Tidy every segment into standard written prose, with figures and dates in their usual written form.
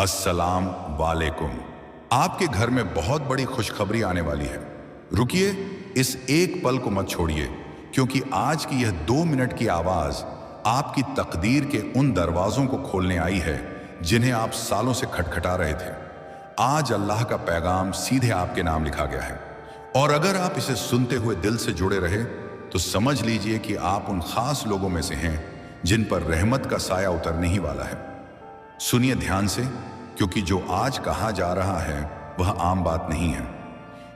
अस्सलाम वालेकुम। आपके घर में बहुत बड़ी खुशखबरी आने वाली है। रुकिए, इस एक पल को मत छोड़िए, क्योंकि आज की यह 2 मिनट की आवाज आपकी तकदीर के उन दरवाजों को खोलने आई है जिन्हें आप सालों से खटखटा रहे थे। आज अल्लाह का पैगाम सीधे आपके नाम लिखा गया है, और अगर आप इसे सुनते हुए दिल से जुड़े रहे तो समझ लीजिए कि आप उन खास लोगों में से हैं जिन पर रहमत का साया उतरने ही वाला है। सुनिए ध्यान से, क्योंकि जो आज कहा जा रहा है वह आम बात नहीं है।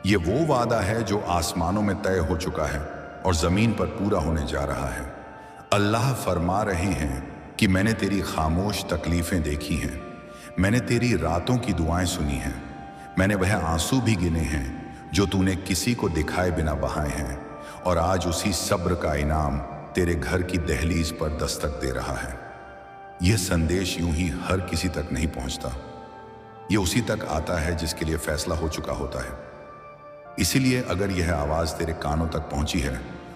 ये वो वादा है जो आसमानों में तय हो चुका है और जमीन पर पूरा होने जा रहा है। अल्लाह फरमा रहे हैं कि मैंने तेरी खामोश तकलीफें देखी हैं, मैंने तेरी रातों की दुआएं सुनी हैं, मैंने वह आंसू भी गिने हैं जो तूने किसी को दिखाए बिना बहाए हैं, और आज उसी सब्र का इनाम तेरे घर की दहलीज पर दस्तक दे रहा है। यह संदेश यूं ही हर किसी तक नहीं पहुंचता, यह उसी तक आता है जिसके लिए फैसला हो चुका होता है। इसीलिए अगर यह आवाज तेरे कानों तक पहुंची है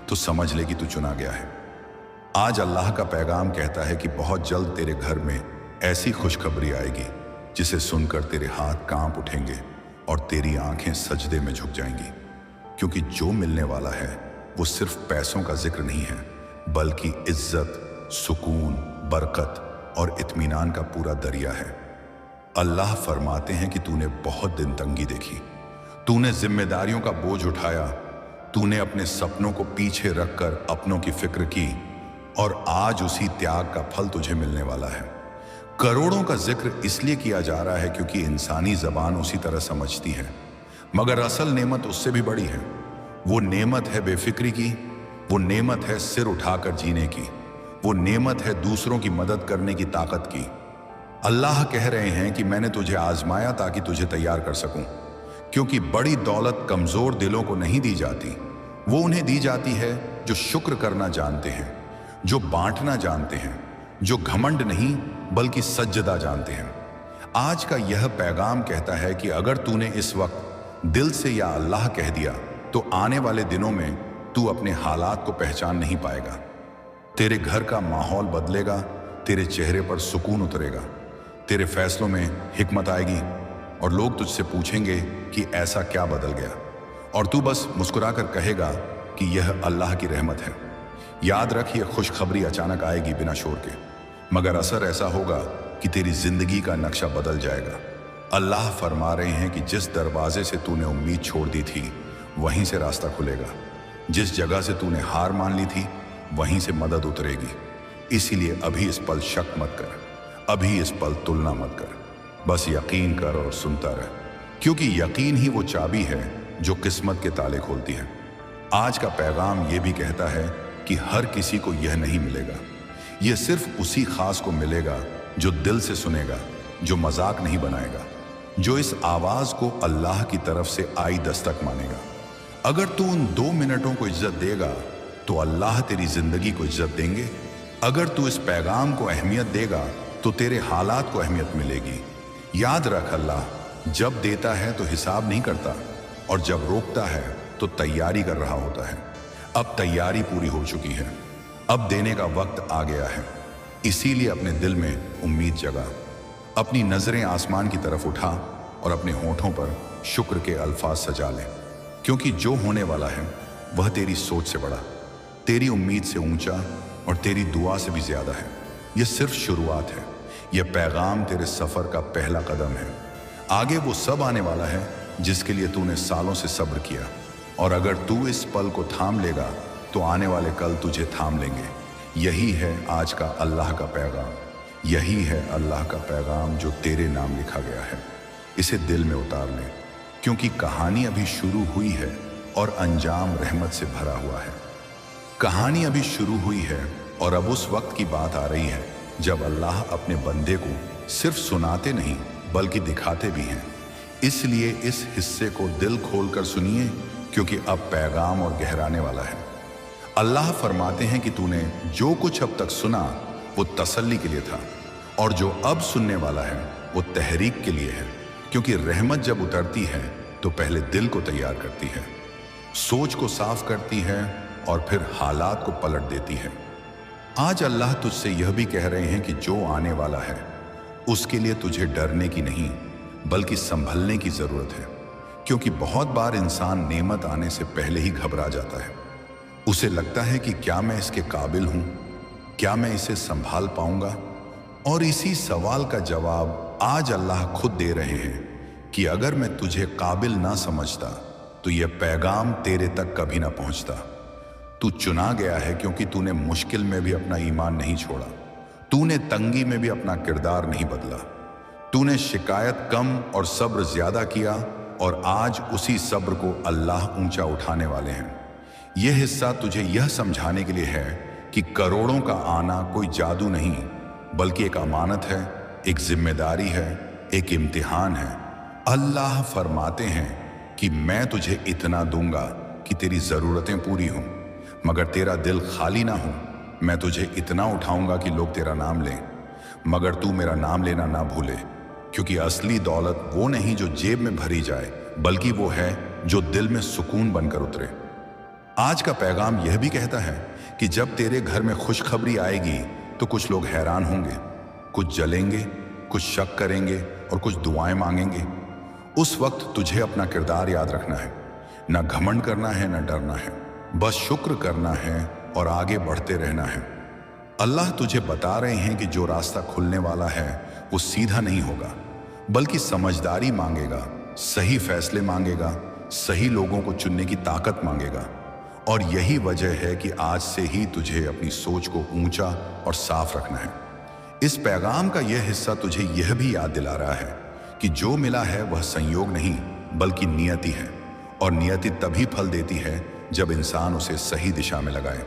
तो समझ ले कि तू चुना गया है। आज अल्लाह का पैगाम कहता है कि बहुत जल्द तेरे घर में ऐसी खुशखबरी आएगी जिसे सुनकर तेरे हाथ कांप उठेंगे और तेरी आंखें सजदे में झुक जाएंगी, क्योंकि जो मिलने वाला है वो सिर्फ पैसों का जिक्र नहीं है, बल्कि इज्जत, सुकून, बरकत और इत्मीनान का पूरा दरिया है। अल्लाह फरमाते हैं कि तूने बहुत दिन तंगी देखी, तूने जिम्मेदारियों का बोझ उठाया, तूने अपने सपनों को पीछे रखकर अपनों की फिक्र की, और आज उसी त्याग का फल तुझे मिलने वाला है। करोड़ों का जिक्र इसलिए किया जा रहा है क्योंकि इंसानी जबान उसी तरह समझती है, मगर असल नेमत उससे भी बड़ी है। वो नेमत है बेफिक्री की, वो नेमत है सिर उठाकर जीने की, वो नेमत है दूसरों की मदद करने की ताकत की। अल्लाह कह रहे हैं कि मैंने तुझे आजमाया ताकि तुझे तैयार कर सकूं, क्योंकि बड़ी दौलत कमजोर दिलों को नहीं दी जाती, वो उन्हें दी जाती है जो शुक्र करना जानते हैं, जो बांटना जानते हैं, जो घमंड नहीं बल्कि सज्जदा जानते हैं। आज का यह पैगाम कहता है कि अगर तूने इस वक्त दिल से या अल्लाह कह दिया तो आने वाले दिनों में तू अपने हालात को पहचान नहीं पाएगा। तेरे घर का माहौल बदलेगा, तेरे चेहरे पर सुकून उतरेगा, तेरे फैसलों में हिकमत आएगी, और लोग तुझसे पूछेंगे कि ऐसा क्या बदल गया, और तू बस मुस्कुराकर कहेगा कि यह अल्लाह की रहमत है। याद रख, यह खुशखबरी अचानक आएगी बिना शोर के, मगर असर ऐसा होगा कि तेरी जिंदगी का नक्शा बदल जाएगा। अल्लाह फरमा रहे हैं कि जिस दरवाजे से तूने उम्मीद छोड़ दी थी वहीं से रास्ता खुलेगा, जिस जगह से तूने हार मान ली थी वहीं से मदद उतरेगी। इसीलिए अभी इस पल शक मत कर, अभी इस पल तुलना मत कर, बस यकीन कर और सुनता रह, क्योंकि यकीन ही वो चाबी है जो किस्मत के ताले खोलती है। आज का पैगाम ये भी कहता है कि हर किसी को यह नहीं मिलेगा, यह सिर्फ उसी खास को मिलेगा जो दिल से सुनेगा, जो मजाक नहीं बनाएगा, जो इस आवाज को अल्लाह की तरफ से आई दस्तक मानेगा। अगर तू उन 2 मिनटों को इज्जत देगा तो अल्लाह तेरी जिंदगी को इज्जत देंगे। अगर तू इस पैगाम को अहमियत देगा तो तेरे हालात को अहमियत मिलेगी। याद रख, अल्लाह जब देता है तो हिसाब नहीं करता, और जब रोकता है तो तैयारी कर रहा होता है। अब तैयारी पूरी हो चुकी है, अब देने का वक्त आ गया है। इसीलिए अपने दिल में उम्मीद जगा, अपनी नजरें आसमान की तरफ उठा और अपने होठों पर शुक्र के अल्फाज सजा ले, क्योंकि जो होने वाला है वह तेरी सोच से बड़ा, तेरी उम्मीद से ऊंचा और तेरी दुआ से भी ज्यादा है। यह सिर्फ शुरुआत है, यह पैगाम तेरे सफर का पहला कदम है। आगे वो सब आने वाला है जिसके लिए तूने सालों से सब्र किया, और अगर तू इस पल को थाम लेगा तो आने वाले कल तुझे थाम लेंगे। यही है आज का अल्लाह का पैगाम, यही है अल्लाह का पैगाम जो तेरे नाम लिखा गया है। इसे दिल में उतार ले, क्योंकि कहानी अभी शुरू हुई है और अंजाम रहमत से भरा हुआ है। कहानी अभी शुरू हुई है और अब उस वक्त की बात आ रही है जब अल्लाह अपने बंदे को सिर्फ सुनाते नहीं बल्कि दिखाते भी हैं। इसलिए इस हिस्से को दिल खोलकर सुनिए, क्योंकि अब पैगाम और गहराने वाला है। अल्लाह फरमाते हैं कि तूने जो कुछ अब तक सुना वो तसल्ली के लिए था, और जो अब सुनने वाला है वो तहरीक के लिए है, क्योंकि रहमत जब उतरती है तो पहले दिल को तैयार करती है, सोच को साफ करती है और फिर हालात को पलट देती है। आज अल्लाह तुझसे यह भी कह रहे हैं कि जो आने वाला है उसके लिए तुझे डरने की नहीं बल्कि संभलने की जरूरत है, क्योंकि बहुत बार इंसान नेमत आने से पहले ही घबरा जाता है। उसे लगता है कि क्या मैं इसके काबिल हूं, क्या मैं इसे संभाल पाऊंगा। और इसी सवाल का जवाब आज अल्लाह खुद दे रहे हैं कि अगर मैं तुझे काबिल ना समझता तो यह पैगाम तेरे तक कभी ना पहुंचता। तू चुना गया है क्योंकि तूने मुश्किल में भी अपना ईमान नहीं छोड़ा, तूने तंगी में भी अपना किरदार नहीं बदला, तूने शिकायत कम और सब्र ज्यादा किया, और आज उसी सब्र को अल्लाह ऊंचा उठाने वाले हैं। यह हिस्सा तुझे यह समझाने के लिए है कि करोड़ों का आना कोई जादू नहीं बल्कि एक अमानत है, एक जिम्मेदारी है, एक इम्तिहान है। अल्लाह फरमाते हैं कि मैं तुझे इतना दूंगा कि तेरी जरूरतें पूरी हों, मगर तेरा दिल खाली ना हो। मैं तुझे इतना उठाऊंगा कि लोग तेरा नाम लें, मगर तू मेरा नाम लेना ना भूले, क्योंकि असली दौलत वो नहीं जो जेब में भरी जाए, बल्कि वो है जो दिल में सुकून बनकर उतरे। आज का पैगाम यह भी कहता है कि जब तेरे घर में खुशखबरी आएगी तो कुछ लोग हैरान होंगे, कुछ जलेंगे, कुछ शक करेंगे और कुछ दुआएं मांगेंगे। उस वक्त तुझे अपना किरदार याद रखना है, ना घमंड करना है, ना डरना है, बस शुक्र करना है और आगे बढ़ते रहना है। अल्लाह तुझे बता रहे हैं कि जो रास्ता खुलने वाला है वो सीधा नहीं होगा, बल्कि समझदारी मांगेगा, सही फैसले मांगेगा, सही लोगों को चुनने की ताकत मांगेगा। और यही वजह है कि आज से ही तुझे अपनी सोच को ऊंचा और साफ रखना है। इस पैगाम का यह हिस्सा तुझे यह भी याद दिला रहा है कि जो मिला है वह संयोग नहीं बल्कि नियति है, और नियति तभी फल देती है जब इंसान उसे सही दिशा में लगाए।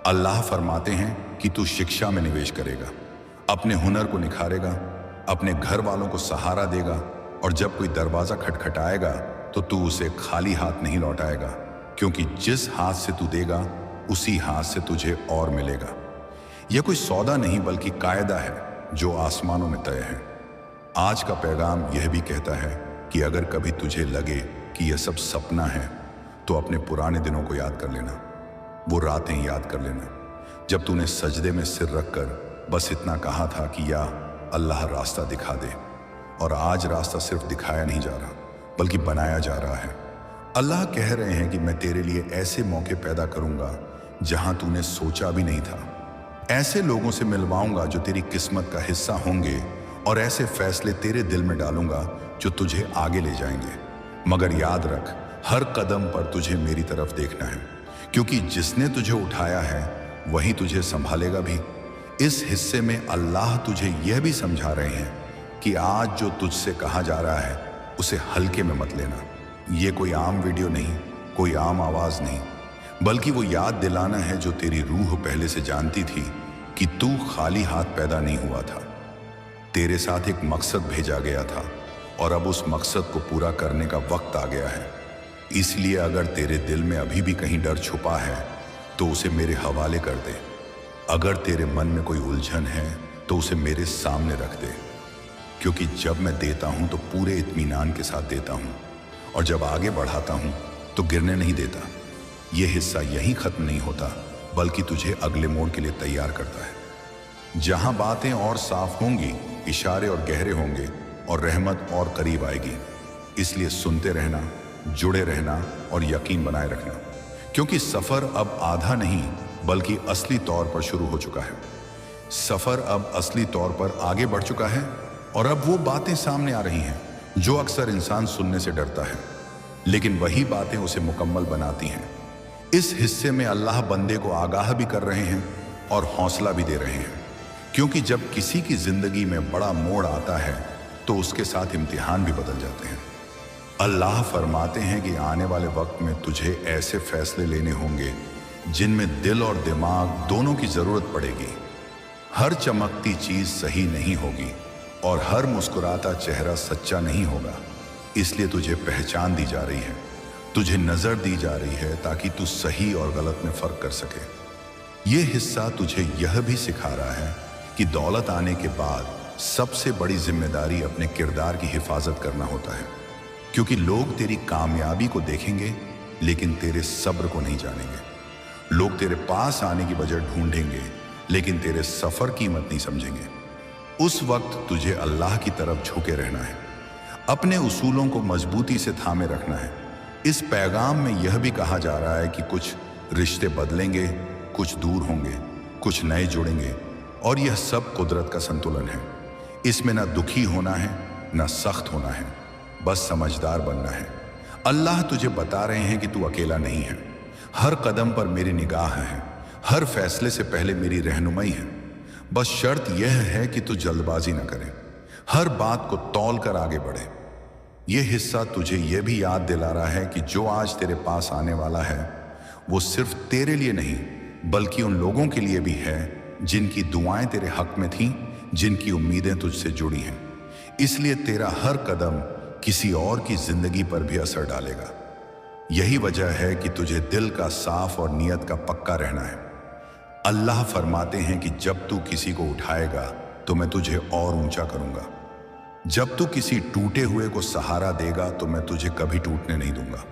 अल्लाह फरमाते हैं कि तू शिक्षा में निवेश करेगा, अपने हुनर को निखारेगा, अपने घर वालों को सहारा देगा, और जब कोई दरवाजा खटखटाएगा तो तू उसे खाली हाथ नहीं लौटाएगा, क्योंकि जिस हाथ से तू देगा उसी हाथ से तुझे और मिलेगा। यह कोई सौदा नहीं बल्कि कायदा है जो आसमानों में तय है। आज का पैगाम यह भी कहता है कि अगर कभी तुझे लगे कि यह सब सपना है तो अपने पुराने दिनों को याद कर लेना, वो रातें याद कर लेना जब तूने सजदे में सिर रखकर बस इतना कहा था कि या अल्लाह रास्ता दिखा दे। और आज रास्ता सिर्फ दिखाया नहीं जा रहा बल्कि बनाया जा रहा है। अल्लाह कह रहे हैं कि मैं तेरे लिए ऐसे मौके पैदा करूंगा जहां तूने सोचा भी नहीं था, ऐसे लोगों से मिलवाऊंगा जो तेरी किस्मत का हिस्सा होंगे, और ऐसे फैसले तेरे दिल में डालूंगा जो तुझे आगे ले जाएंगे। मगर याद रख, हर कदम पर तुझे मेरी तरफ देखना है, क्योंकि जिसने तुझे उठाया है वही तुझे संभालेगा भी। इस हिस्से में अल्लाह तुझे यह भी समझा रहे हैं कि आज जो तुझसे कहा जा रहा है उसे हल्के में मत लेना। ये कोई आम वीडियो नहीं, कोई आम आवाज नहीं, बल्कि वो याद दिलाना है जो तेरी रूह पहले से जानती थी कि तू खाली हाथ पैदा नहीं हुआ था। तेरे साथ एक मकसद भेजा गया था और अब उस मकसद को पूरा करने का वक्त आ गया है। इसलिए अगर तेरे दिल में अभी भी कहीं डर छुपा है तो उसे मेरे हवाले कर दे। अगर तेरे मन में कोई उलझन है तो उसे मेरे सामने रख दे, क्योंकि जब मैं देता हूं तो पूरे इत्मीनान के साथ देता हूं, और जब आगे बढ़ाता हूं तो गिरने नहीं देता। यह हिस्सा यहीं खत्म नहीं होता बल्कि तुझे अगले मोड़ के लिए तैयार करता है, जहां बातें और साफ होंगी, इशारे और गहरे होंगे, और रहमत और करीब आएगी। इसलिए सुनते रहना, जुड़े रहना और यकीन बनाए रखना, क्योंकि सफर अब आधा नहीं बल्कि असली तौर पर शुरू हो चुका है। सफर अब असली तौर पर आगे बढ़ चुका है, और अब वो बातें सामने आ रही हैं जो अक्सर इंसान सुनने से डरता है, लेकिन वही बातें उसे मुकम्मल बनाती हैं। इस हिस्से में अल्लाह बंदे को आगाह भी कर रहे हैं और हौसला भी दे रहे हैं, क्योंकि जब किसी की जिंदगी में बड़ा मोड़ आता है तो उसके साथ इम्तिहान भी बदल जाते हैं। अल्लाह फरमाते हैं कि आने वाले वक्त में तुझे ऐसे फैसले लेने होंगे जिनमें दिल और दिमाग दोनों की जरूरत पड़ेगी। हर चमकती चीज सही नहीं होगी और हर मुस्कुराता चेहरा सच्चा नहीं होगा। इसलिए तुझे पहचान दी जा रही है, तुझे नजर दी जा रही है, ताकि तू सही और गलत में फर्क कर सके। ये हिस्सा तुझे यह भी सिखा रहा है कि दौलत आने के बाद सबसे बड़ी जिम्मेदारी अपने किरदार की हिफाजत करना होता है, क्योंकि लोग तेरी कामयाबी को देखेंगे लेकिन तेरे सब्र को नहीं जानेंगे। लोग तेरे पास आने की वजह ढूंढेंगे लेकिन तेरे सफर कीमत नहीं समझेंगे। उस वक्त तुझे अल्लाह की तरफ झुके रहना है, अपने उसूलों को मजबूती से थामे रखना है। इस पैगाम में यह भी कहा जा रहा है कि कुछ रिश्ते बदलेंगे, कुछ दूर होंगे, कुछ नए जुड़ेंगे, और यह सब कुदरत का संतुलन है। इसमें ना दुखी होना है, ना सख्त होना है, बस समझदार बनना है। अल्लाह तुझे बता रहे हैं कि तू अकेला नहीं है। हर कदम पर मेरी निगाह है, हर फैसले से पहले मेरी रहनुमाई है। बस शर्त यह है कि तू जल्दबाजी ना करे, हर बात को तौल कर आगे बढ़े। यह हिस्सा तुझे यह भी याद दिला रहा है कि जो आज तेरे पास आने वाला है वो सिर्फ तेरे लिए नहीं बल्कि उन लोगों के लिए भी है जिनकी दुआएं तेरे हक में थीं, जिनकी उम्मीदें तुझसे जुड़ी हैं। इसलिए तेरा हर कदम किसी और की जिंदगी पर भी असर डालेगा। यही वजह है कि तुझे दिल का साफ और नीयत का पक्का रहना है। अल्लाह फरमाते हैं कि जब तू किसी को उठाएगा तो मैं तुझे और ऊंचा करूंगा। जब तू किसी टूटे हुए को सहारा देगा तो मैं तुझे कभी टूटने नहीं दूंगा।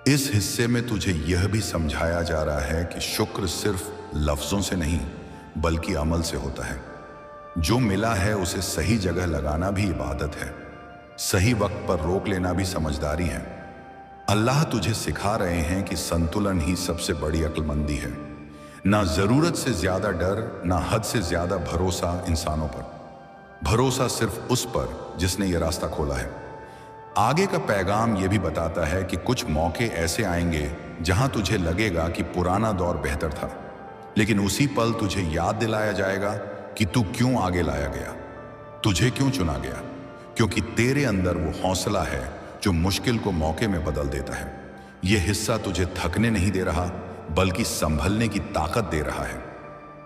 इस हिस्से में तुझे यह भी समझाया जा रहा है कि शुक्र सिर्फ लफ्जों से नहीं बल्कि अमल से होता है। जो मिला है उसे सही जगह लगाना भी इबादत है, सही वक्त पर रोक लेना भी समझदारी है। अल्लाह तुझे सिखा रहे हैं कि संतुलन ही सबसे बड़ी अक्लमंदी है। ना जरूरत से ज्यादा डर, ना हद से ज्यादा भरोसा इंसानों पर। भरोसा सिर्फ उस पर जिसने ये रास्ता खोला है। आगे का पैगाम यह भी बताता है कि कुछ मौके ऐसे आएंगे जहां तुझे लगेगा कि पुराना दौर बेहतर था, लेकिन उसी पल तुझे याद दिलाया जाएगा कि तू क्यों आगे लाया गया, तुझे क्यों चुना गया, क्योंकि तेरे अंदर वो हौसला है जो मुश्किल को मौके में बदल देता है। यह हिस्सा तुझे थकने नहीं दे रहा बल्कि संभलने की ताकत दे रहा है।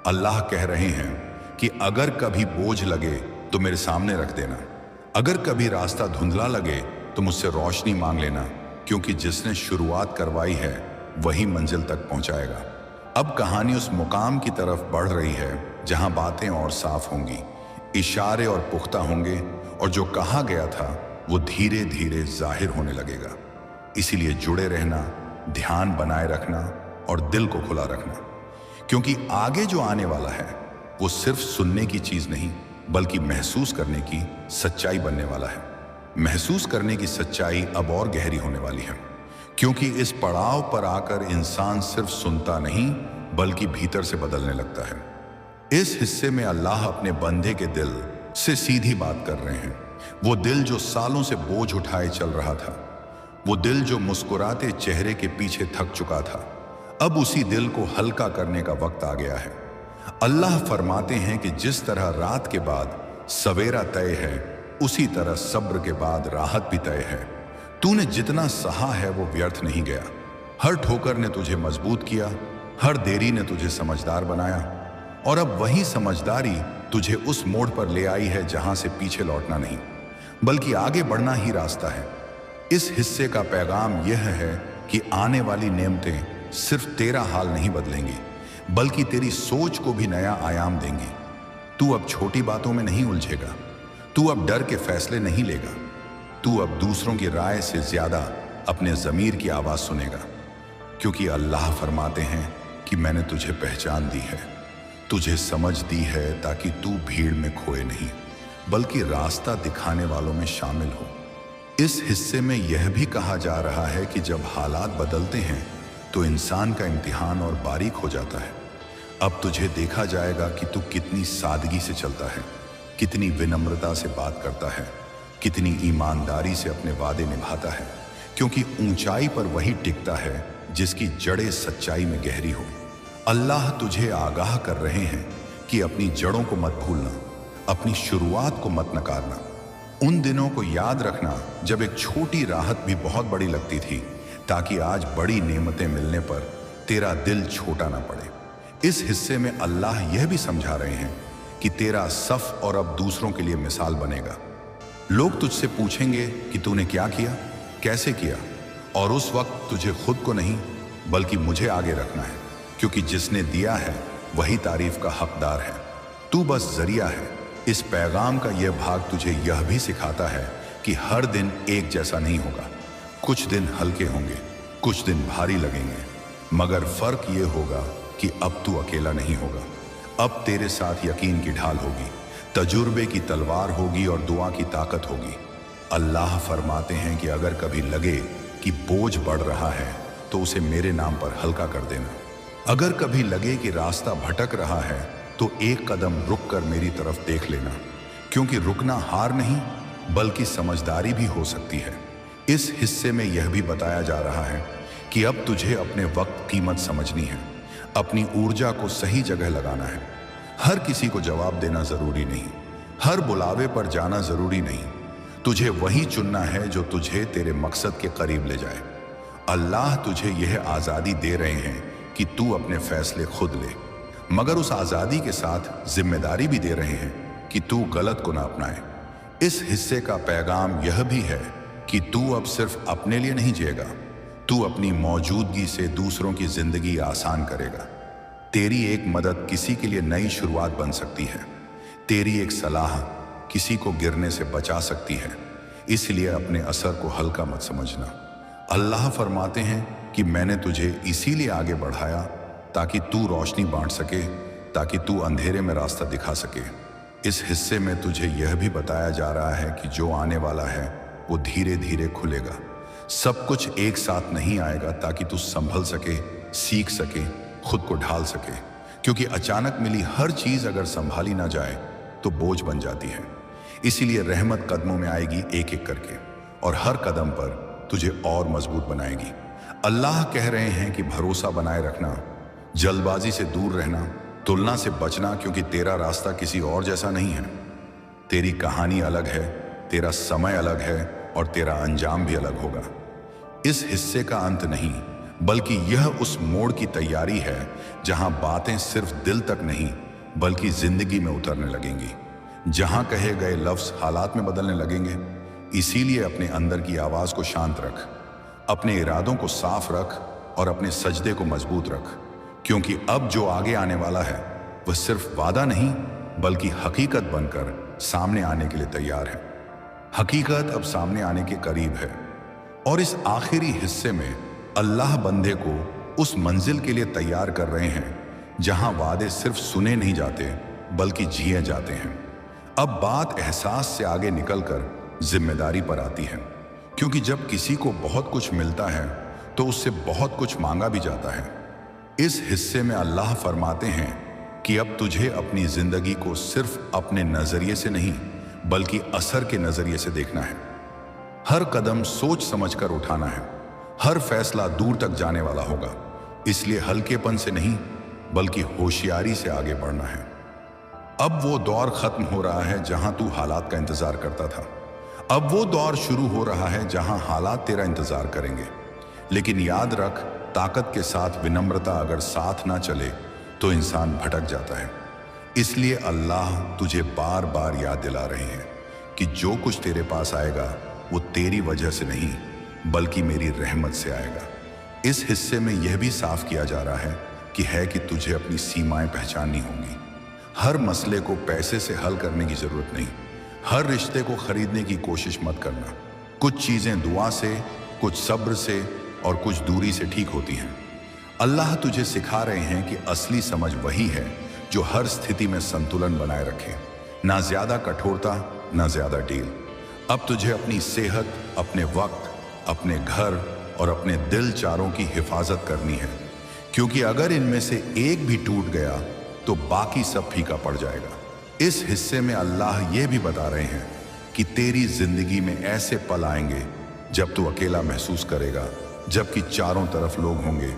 अल्लाह कह रहे हैं कि अगर कभी बोझ लगे तो मेरे सामने रख देना, अगर कभी रास्ता धुंधला लगे तो मुझसे रोशनी मांग लेना, क्योंकि जिसने शुरुआत करवाई है वही मंजिल तक पहुंचाएगा। अब कहानी उस मुकाम की तरफ बढ़ रही है जहां बातें और साफ होंगी, इशारे और पुख्ता होंगे, और जो कहा गया था वो धीरे धीरे जाहिर होने लगेगा। इसीलिए जुड़े रहना, ध्यान बनाए रखना और दिल को खुला रखना, क्योंकि आगे जो आने वाला है वो सिर्फ सुनने की चीज नहीं बल्कि महसूस करने की सच्चाई बनने वाला है। महसूस करने की सच्चाई अब और गहरी होने वाली है, क्योंकि इस पड़ाव पर आकर इंसान सिर्फ सुनता नहीं बल्कि भीतर से बदलने लगता है। इस हिस्से में अल्लाह अपने बंदे के दिल से सीधी बात कर रहे हैं। वो दिल जो सालों से बोझ उठाए चल रहा था, वो दिल जो मुस्कुराते चेहरे के पीछे थक चुका था, अब उसी दिल को हल्का करने का वक्त आ गया है। अल्लाह फरमाते हैं कि जिस तरह रात के बाद सवेरा तय है, उसी तरह सब्र के बाद राहत भी तय है। तूने जितना सहा है वो व्यर्थ नहीं गया। हर ठोकर ने तुझे मजबूत किया, हर देरी ने तुझे समझदार बनाया, और अब वही समझदारी तुझे उस मोड़ पर ले आई है जहां से पीछे लौटना नहीं बल्कि आगे बढ़ना ही रास्ता है। इस हिस्से का पैगाम यह है कि आने वाली नेमतें सिर्फ तेरा हाल नहीं बदलेंगी बल्कि तेरी सोच को भी नया आयाम देंगी। तू अब छोटी बातों में नहीं उलझेगा, तू अब डर के फैसले नहीं लेगा, तू अब दूसरों की राय से ज्यादा अपने ज़मीर की आवाज सुनेगा, क्योंकि अल्लाह फरमाते हैं कि मैंने तुझे पहचान दी है, तुझे समझ दी है ताकि तू भीड़ में खोए नहीं बल्कि रास्ता दिखाने वालों में शामिल हो। इस हिस्से में यह भी कहा जा रहा है कि जब हालात बदलते हैं तो इंसान का इम्तिहान और बारीक हो जाता है। अब तुझे देखा जाएगा कि तू कितनी सादगी से चलता है, कितनी विनम्रता से बात करता है, कितनी ईमानदारी से अपने वादे निभाता है, क्योंकि ऊंचाई पर वही टिकता है जिसकी जड़ें सच्चाई में गहरी हो। अल्लाह तुझे आगाह कर रहे हैं कि अपनी जड़ों को मत भूलना, अपनी शुरुआत को मत नकारना। उन दिनों को याद रखना जब एक छोटी राहत भी बहुत बड़ी लगती थी, ताकि आज बड़ी नेमतें मिलने पर तेरा दिल छोटा ना पड़े। इस हिस्से में अल्लाह यह भी समझा रहे हैं कि तेरा सफ और अब दूसरों के लिए मिसाल बनेगा। लोग तुझसे पूछेंगे कि तूने क्या किया, कैसे किया, और उस वक्त तुझे खुद को नहीं बल्कि मुझे आगे रखना है, क्योंकि जिसने दिया है वही तारीफ का हकदार है। तू बस जरिया है। इस पैगाम का यह भाग तुझे यह भी सिखाता है कि हर दिन एक जैसा नहीं होगा। कुछ दिन हल्के होंगे, कुछ दिन भारी लगेंगे, मगर फर्क ये होगा कि अब तू अकेला नहीं होगा। अब तेरे साथ यकीन की ढाल होगी, तजुर्बे की तलवार होगी और दुआ की ताकत होगी। अल्लाह फरमाते हैं कि अगर कभी लगे कि बोझ बढ़ रहा है तो उसे मेरे नाम पर हल्का कर देना। अगर कभी लगे कि रास्ता भटक रहा है तो एक कदम रुक कर मेरी तरफ देख लेना, क्योंकि रुकना हार नहीं बल्कि समझदारी भी हो सकती है। इस हिस्से में यह भी बताया जा रहा है कि अब तुझे अपने वक्त कीमत समझनी है, अपनी ऊर्जा को सही जगह लगाना है। हर किसी को जवाब देना जरूरी नहीं, हर बुलावे पर जाना जरूरी नहीं। तुझे वही चुनना है जो तुझे तेरे मकसद के करीब ले जाए। अल्लाह तुझे यह आज़ादी दे रहे हैं कि तू अपने फैसले खुद ले, मगर उस आज़ादी के साथ जिम्मेदारी भी दे रहे हैं कि तू गलत को ना अपनाए। इस हिस्से का पैगाम यह भी है कि तू अब सिर्फ अपने लिए नहीं जिएगा, तू अपनी मौजूदगी से दूसरों की जिंदगी आसान करेगा। तेरी एक मदद किसी के लिए नई शुरुआत बन सकती है, तेरी एक सलाह किसी को गिरने से बचा सकती है। इसलिए अपने असर को हल्का मत समझना। अल्लाह फरमाते हैं कि मैंने तुझे इसीलिए आगे बढ़ाया ताकि तू रोशनी बांट सके, ताकि तू अंधेरे में रास्ता दिखा सके। इस हिस्से में तुझे यह भी बताया जा रहा है कि जो आने वाला है वो धीरे धीरे खुलेगा। सब कुछ एक साथ नहीं आएगा, ताकि तू संभल सके, सीख सके, खुद को ढाल सके। क्योंकि अचानक मिली हर चीज अगर संभाली ना जाए तो बोझ बन जाती है। इसीलिए रहमत कदमों में आएगी एक एक करके, और हर कदम पर तुझे और मजबूत बनाएगी। अल्लाह कह रहे हैं कि भरोसा बनाए रखना, जल्दबाजी से दूर रहना, तुलना से बचना, क्योंकि तेरा रास्ता किसी और जैसा नहीं है। तेरी कहानी अलग है, तेरा समय अलग है और तेरा अंजाम भी अलग होगा। इस हिस्से का अंत नहीं बल्कि यह उस मोड़ की तैयारी है जहां बातें सिर्फ दिल तक नहीं बल्कि जिंदगी में उतरने लगेंगी, जहां कहे गए लफ्ज हालात में बदलने लगेंगे। इसीलिए अपने अंदर की आवाज को शांत रख, अपने इरादों को साफ रख और अपने सजदे को मजबूत रख, क्योंकि अब जो आगे आने वाला है वह सिर्फ वादा नहीं बल्कि हकीकत बनकर सामने आने के लिए तैयार है। हकीकत अब सामने आने के करीब है, और इस आखिरी हिस्से में अल्लाह बंदे को उस मंजिल के लिए तैयार कर रहे हैं जहां वादे सिर्फ सुने नहीं जाते बल्कि जिए जाते हैं। अब बात एहसास से आगे निकलकर जिम्मेदारी पर आती है, क्योंकि जब किसी को बहुत कुछ मिलता है तो उससे बहुत कुछ मांगा भी जाता है। इस हिस्से में अल्लाह फरमाते हैं कि अब तुझे अपनी जिंदगी को सिर्फ अपने नजरिए से नहीं बल्कि असर के नजरिए से देखना है। हर कदम सोच समझकर उठाना है, हर फैसला दूर तक जाने वाला होगा। इसलिए हल्केपन से नहीं बल्कि होशियारी से आगे बढ़ना है। अब वो दौर खत्म हो रहा है जहां तू हालात का इंतजार करता था। अब वो दौर शुरू हो रहा है जहां हालात तेरा इंतजार करेंगे। लेकिन याद रख, ताकत के साथ विनम्रता अगर साथ ना चले तो इंसान भटक जाता है। इसलिए अल्लाह तुझे बार बार याद दिला रहे हैं कि जो कुछ तेरे पास आएगा वो तेरी वजह से नहीं बल्कि मेरी रहमत से आएगा। इस हिस्से में यह भी साफ किया जा रहा है कि तुझे अपनी सीमाएं पहचाननी होंगी। हर मसले को पैसे से हल करने की जरूरत नहीं, हर रिश्ते को खरीदने की कोशिश मत करना। कुछ चीजें दुआ से, कुछ सब्र से और कुछ दूरी से ठीक होती हैं। अल्लाह तुझे सिखा रहे हैं कि असली समझ वही है जो हर स्थिति में संतुलन बनाए रखे, ना ज्यादा कठोरता ना ज्यादा ढील। अब तुझे अपनी सेहत, अपने वक्त, अपने घर और अपने दिल चारों की हिफाजत करनी है, क्योंकि अगर इनमें से एक भी टूट गया तो बाकी सब फीका पड़ जाएगा। इस हिस्से में अल्लाह ये भी बता रहे हैं कि तेरी जिंदगी में ऐसे पल आएंगे जब तू अकेला महसूस करेगा, जबकि चारों तरफ लोग होंगे।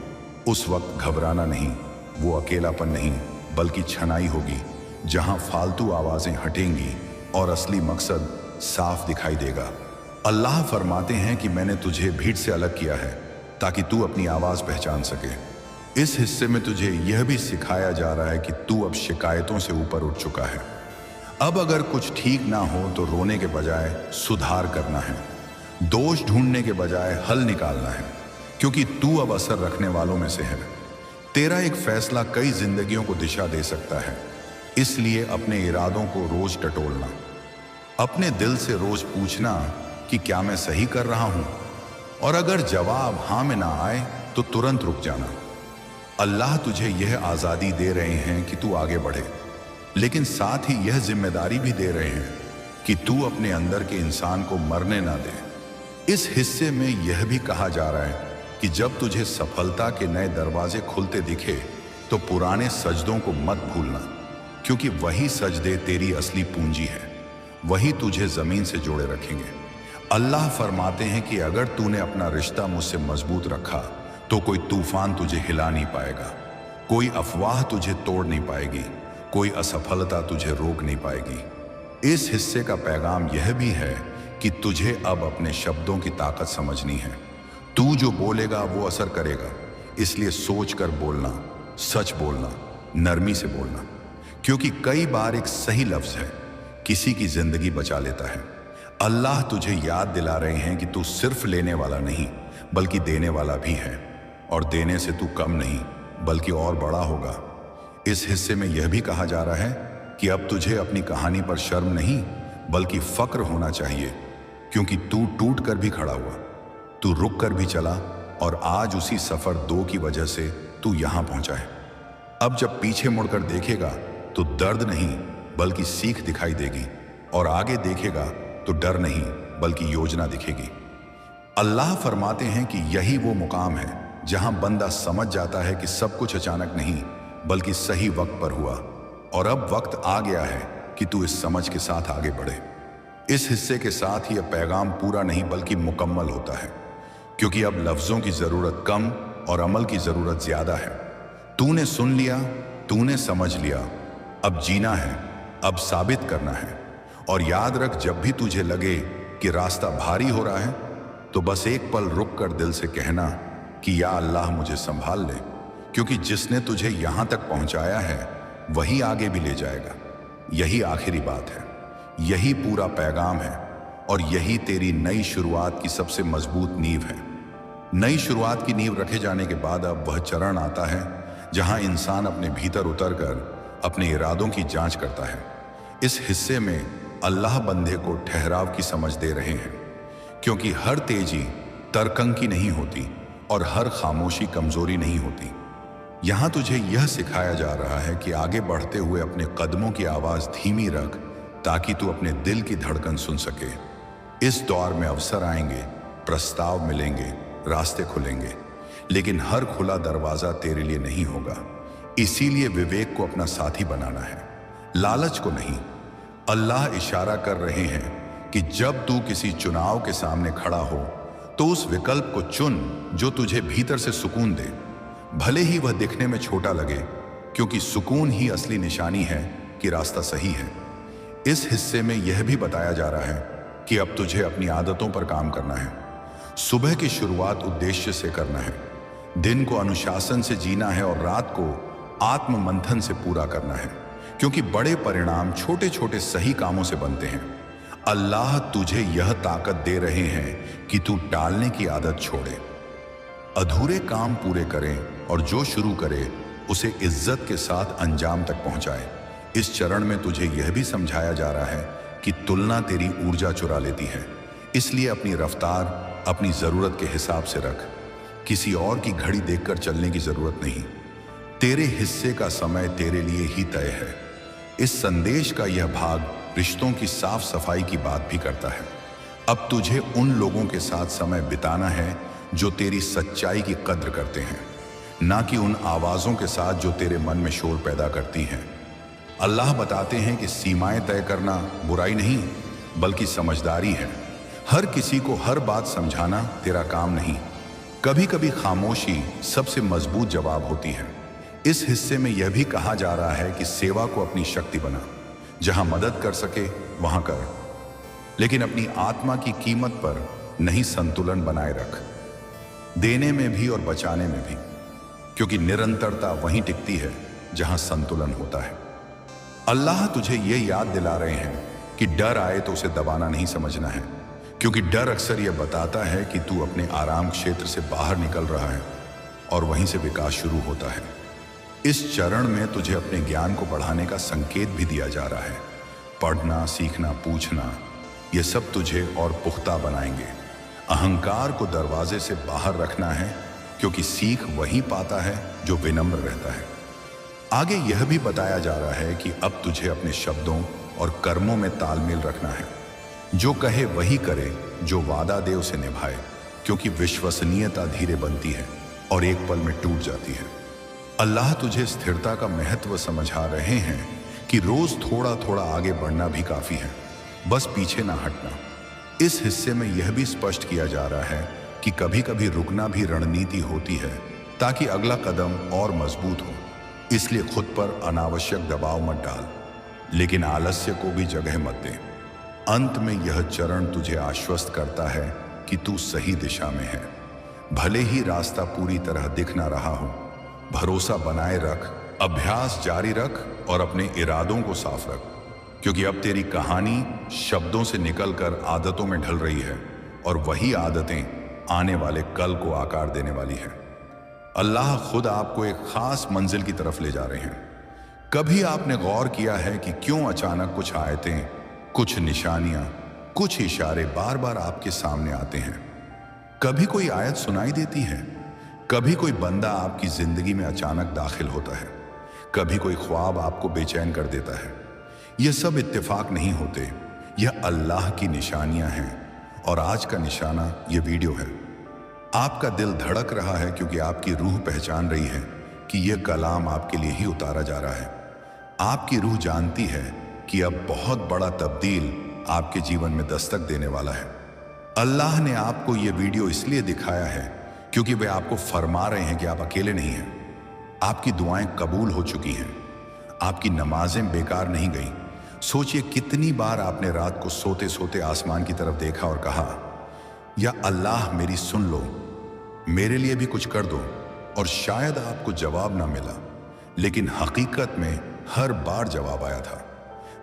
उस वक्त घबराना नहीं, वो अकेलापन नहीं बल्कि छनाई होगी, जहां फालतू आवाजें हटेंगी और असली मकसद साफ दिखाई देगा। अल्लाह फरमाते हैं कि मैंने तुझे भीड़ से अलग किया है ताकि तू अपनी आवाज पहचान सके। इस हिस्से में तुझे यह भी सिखाया जा रहा है कि तू अब शिकायतों से ऊपर उठ चुका है। अब अगर कुछ ठीक ना हो तो रोने के बजाय सुधार करना है, दोष ढूंढने के बजाय हल निकालना है, क्योंकि तू अब असर रखने वालों में से है। तेरा एक फैसला कई जिंदगियों को दिशा दे सकता है। इसलिए अपने इरादों को रोज टटोलना, अपने दिल से रोज पूछना कि क्या मैं सही कर रहा हूं, और अगर जवाब हाँ में ना आए तो तुरंत रुक जाना। अल्लाह तुझे यह आज़ादी दे रहे हैं कि तू आगे बढ़े, लेकिन साथ ही यह जिम्मेदारी भी दे रहे हैं कि तू अपने अंदर के इंसान को मरने ना दे। इस हिस्से में यह भी कहा जा रहा है कि जब तुझे सफलता के नए दरवाजे खुलते दिखे तो पुराने सजदों को मत भूलना, क्योंकि वही सजदे तेरी असली पूंजी है, वही तुझे जमीन से जोड़े रखेंगे। अल्लाह फरमाते हैं कि अगर तूने अपना रिश्ता मुझसे मजबूत रखा तो कोई तूफान तुझे हिला नहीं पाएगा, कोई अफवाह तुझे तोड़ नहीं पाएगी, कोई असफलता तुझे रोक नहीं पाएगी। इस हिस्से का पैगाम यह भी है कि तुझे अब अपने शब्दों की ताकत समझनी है। तू जो बोलेगा वो असर करेगा, इसलिए सोच कर बोलना, सच बोलना, नरमी से बोलना, क्योंकि कई बार एक सही लफ्ज है किसी की जिंदगी बचा लेता है। अल्लाह तुझे याद दिला रहे हैं कि तू सिर्फ लेने वाला नहीं बल्कि देने वाला भी है, और देने से तू कम नहीं बल्कि और बड़ा होगा। इस हिस्से में यह भी कहा जा रहा है कि अब तुझे अपनी कहानी पर शर्म नहीं बल्कि फक्र होना चाहिए, क्योंकि तू टूट कर भी खड़ा हुआ, तू रुक कर भी चला, और आज उसी सफर 2 की वजह से तू यहां पहुंचा है। अब जब पीछे मुड़कर देखेगा तो दर्द नहीं बल्कि सीख दिखाई देगी, और आगे देखेगा तो डर नहीं बल्कि योजना दिखेगी। अल्लाह फरमाते हैं कि यही वो मुकाम है जहां बंदा समझ जाता है कि सब कुछ अचानक नहीं बल्कि सही वक्त पर हुआ, और अब वक्त आ गया है कि तू इस समझ के साथ आगे बढ़े। इस हिस्से के साथ यह पैगाम पूरा नहीं बल्कि मुकम्मल होता है, क्योंकि अब लफ्जों की जरूरत कम और अमल की जरूरत ज्यादा है। तूने सुन लिया, तूने समझ लिया, अब जीना है, अब साबित करना है। और याद रख, जब भी तुझे लगे कि रास्ता भारी हो रहा है तो बस एक पल रुक कर दिल से कहना कि या अल्लाह मुझे संभाल ले, क्योंकि जिसने तुझे यहां तक पहुंचाया है वही आगे भी ले जाएगा। यही आखिरी बात है, यही पूरा पैगाम है, और यही तेरी नई शुरुआत की सबसे मजबूत नींव है। नई शुरुआत की नींव रखे जाने के बाद अब वह चरण आता है जहां इंसान अपने भीतर उतरकर अपने इरादों की जांच करता है। इस हिस्से में अल्लाह बंदे को ठहराव की समझ दे रहे हैं, क्योंकि हर तेजी तरकंग की नहीं होती और हर खामोशी कमजोरी नहीं होती। यहां तुझे यह सिखाया जा रहा है कि आगे बढ़ते हुए अपने कदमों की आवाज धीमी रख, ताकि तू अपने दिल की धड़कन सुन सके। इस दौर में अवसर आएंगे, प्रस्ताव मिलेंगे, रास्ते खुलेंगे, लेकिन हर खुला दरवाजा तेरे लिए नहीं होगा। इसीलिए विवेक को अपना साथी बनाना है, लालच को नहीं। अल्लाह इशारा कर रहे हैं कि जब तू किसी चुनाव के सामने खड़ा हो तो उस विकल्प को चुन जो तुझे भीतर से सुकून दे, भले ही वह दिखने में छोटा लगे, क्योंकि सुकून ही असली निशानी है कि रास्ता सही है। इस हिस्से में यह भी बताया जा रहा है कि अब तुझे अपनी आदतों पर काम करना है। सुबह की शुरुआत उद्देश्य से करना है, दिन को अनुशासन से जीना है, और रात को आत्म मंथन से पूरा करना है, क्योंकि बड़े परिणाम छोटे छोटे सही कामों से बनते हैं। अल्लाह तुझे यह ताकत दे रहे हैं कि तू टालने की आदत छोड़े, अधूरे काम पूरे करे, और जो शुरू करे उसे इज्जत के साथ अंजाम तक पहुंचाए। इस चरण में तुझे यह भी समझाया जा रहा है कि तुलना तेरी ऊर्जा चुरा लेती है, इसलिए अपनी रफ्तार अपनी जरूरत के हिसाब से रख। किसी और की घड़ी देखकर चलने की जरूरत नहीं, तेरे हिस्से का समय तेरे लिए ही तय है। इस संदेश का यह भाग रिश्तों की साफ सफाई की बात भी करता है। अब तुझे उन लोगों के साथ समय बिताना है जो तेरी सच्चाई की कद्र करते हैं, ना कि उन आवाजों के साथ जो तेरे मन में शोर पैदा करती हैं। अल्लाह बताते हैं कि सीमाएं तय करना बुराई नहीं बल्कि समझदारी है। हर किसी को हर बात समझाना तेरा काम नहीं, कभी कभी खामोशी सबसे मजबूत जवाब होती है। इस हिस्से में यह भी कहा जा रहा है कि सेवा को अपनी शक्ति बना, जहां मदद कर सके वहां कर, लेकिन अपनी आत्मा की कीमत पर नहीं संतुलन बनाए रख, देने में भी और बचाने में भी, क्योंकि निरंतरता वहीं टिकती है जहां संतुलन होता है। अल्लाह तुझे ये याद दिला रहे हैं कि डर आए तो उसे दबाना नहीं समझना है, क्योंकि डर अक्सर यह बताता है कि तू अपने आराम क्षेत्र से बाहर निकल रहा है और वहीं से विकास शुरू होता है। इस चरण में तुझे अपने ज्ञान को बढ़ाने का संकेत भी दिया जा रहा है। पढ़ना, सीखना, पूछना, ये सब तुझे और पुख्ता बनाएंगे। अहंकार को दरवाजे से बाहर रखना है, क्योंकि सीख वही पाता है जो विनम्र रहता है। आगे यह भी बताया जा रहा है कि अब तुझे अपने शब्दों और कर्मों में तालमेल रखना है। जो कहे वही करे, जो वादा दे उसे निभाए, क्योंकि विश्वसनीयता धीरे बनती है और एक पल में टूट जाती है। अल्लाह तुझे स्थिरता का महत्व समझा रहे हैं कि रोज थोड़ा थोड़ा आगे बढ़ना भी काफी है, बस पीछे ना हटना। इस हिस्से में यह भी स्पष्ट किया जा रहा है कि कभी कभी रुकना भी रणनीति होती है, ताकि अगला कदम और मजबूत हो। इसलिए खुद पर अनावश्यक दबाव मत डाल, लेकिन आलस्य को भी जगह मत दे। अंत में यह चरण तुझे आश्वस्त करता है कि तू सही दिशा में है। भले ही रास्ता पूरी तरह दिख ना रहा हो, भरोसा बनाए रख, अभ्यास जारी रख और अपने इरादों को साफ रख, क्योंकि अब तेरी कहानी शब्दों से निकलकर आदतों में ढल रही है और वही आदतें आने वाले कल को आकार देने वाली है। अल्लाह खुद आपको एक खास मंजिल की तरफ ले जा रहे हैं। कभी आपने गौर किया है कि क्यों अचानक कुछ आयतें, कुछ निशानियां, कुछ इशारे बार बार आपके सामने आते हैं? कभी कोई आयत सुनाई देती है, कभी कोई बंदा आपकी जिंदगी में अचानक दाखिल होता है, कभी कोई ख्वाब आपको बेचैन कर देता है। यह सब इत्तेफाक नहीं होते, यह अल्लाह की निशानियां हैं। और आज का निशाना यह वीडियो है। आपका दिल धड़क रहा है क्योंकि आपकी रूह पहचान रही है कि यह कलाम आपके लिए ही उतारा जा रहा है। आपकी रूह जानती है कि अब बहुत बड़ा तब्दील आपके जीवन में दस्तक देने वाला है। अल्लाह ने आपको यह वीडियो इसलिए दिखाया है क्योंकि वे आपको फरमा रहे हैं कि आप अकेले नहीं हैं। आपकी दुआएं कबूल हो चुकी हैं, आपकी नमाजें बेकार नहीं गई। सोचिए कितनी बार आपने रात को सोते सोते आसमान की तरफ देखा और कहा, या अल्लाह मेरी सुन लो, मेरे लिए भी कुछ कर दो। और शायद आपको जवाब ना मिला, लेकिन हकीकत में हर बार जवाब आया था,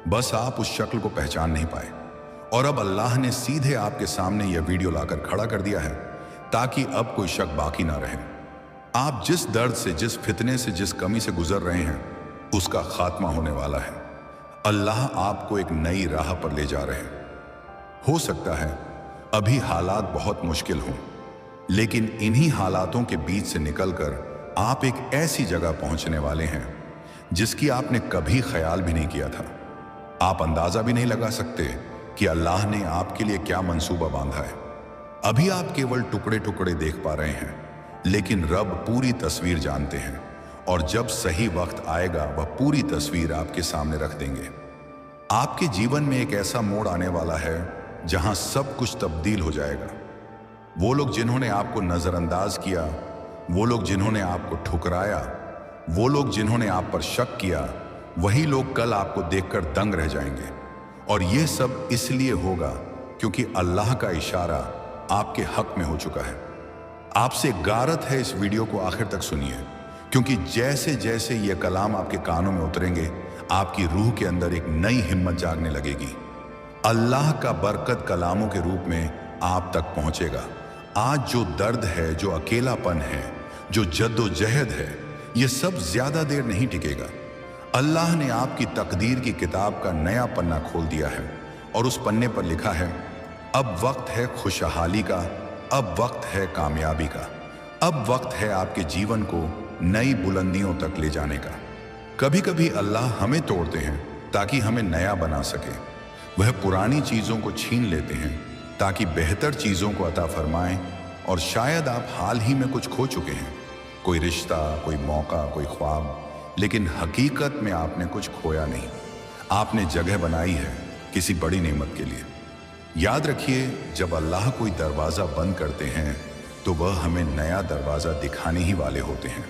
बस आप उस शक्ल को पहचान नहीं पाए। और अब अल्लाह ने सीधे आपके सामने यह वीडियो लाकर खड़ा कर दिया है ताकि अब कोई शक बाकी ना रहे। आप जिस दर्द से, जिस फितने से, जिस कमी से गुजर रहे हैं, उसका खात्मा होने वाला है। अल्लाह आपको एक नई राह पर ले जा रहे हैं। हो सकता है अभी हालात बहुत मुश्किल हों, लेकिन इन्हीं हालातों के बीच से निकलकर आप एक ऐसी जगह पहुंचने वाले हैं जिसकी आपने कभी ख्याल भी नहीं किया था। आप अंदाजा भी नहीं लगा सकते कि अल्लाह ने आपके लिए क्या मंसूबा बांधा है। अभी आप केवल टुकड़े टुकड़े देख पा रहे हैं, लेकिन रब पूरी तस्वीर जानते हैं और जब सही वक्त आएगा वह पूरी तस्वीर आपके सामने रख देंगे। आपके जीवन में एक ऐसा मोड़ आने वाला है जहां सब कुछ तब्दील हो जाएगा। वो लोग जिन्होंने आपको नजरअंदाज किया, वो लोग जिन्होंने आपको ठुकराया, वो लोग जिन्होंने आप पर शक किया, वही लोग कल आपको देखकर दंग रह जाएंगे। और ये सब इसलिए होगा क्योंकि अल्लाह का इशारा आपके हक में हो चुका है। आपसे गारत है इस वीडियो को आखिर तक सुनिए, क्योंकि जैसे जैसे ये कलाम आपके कानों में उतरेंगे, आपकी रूह के अंदर एक नई हिम्मत जागने लगेगी। अल्लाह का बरकत कलामों के रूप में आप तक पहुंचेगा। आज जो दर्द है, जो अकेलापन है, जो जद्दोजहद है, ये सब ज्यादा देर नहीं टिकेगा। अल्लाह ने आपकी तकदीर की किताब का नया पन्ना खोल दिया है और उस पन्ने पर लिखा है, अब वक्त है खुशहाली का, अब वक्त है कामयाबी का, अब वक्त है आपके जीवन को नई बुलंदियों तक ले जाने का। कभी कभी अल्लाह हमें तोड़ते हैं ताकि हमें नया बना सके। वह पुरानी चीजों को छीन लेते हैं ताकि बेहतर चीजों को अता फरमाएं। और शायद आप हाल ही में कुछ खो चुके हैं, कोई रिश्ता, कोई मौका, कोई ख्वाब, लेकिन हकीकत में आपने कुछ खोया नहीं। आपने जगह बनाई है किसी बड़ी नेमत के लिए। याद रखिए, जब अल्लाह कोई दरवाजा बंद करते हैं तो वह हमें नया दरवाजा दिखाने ही वाले होते हैं।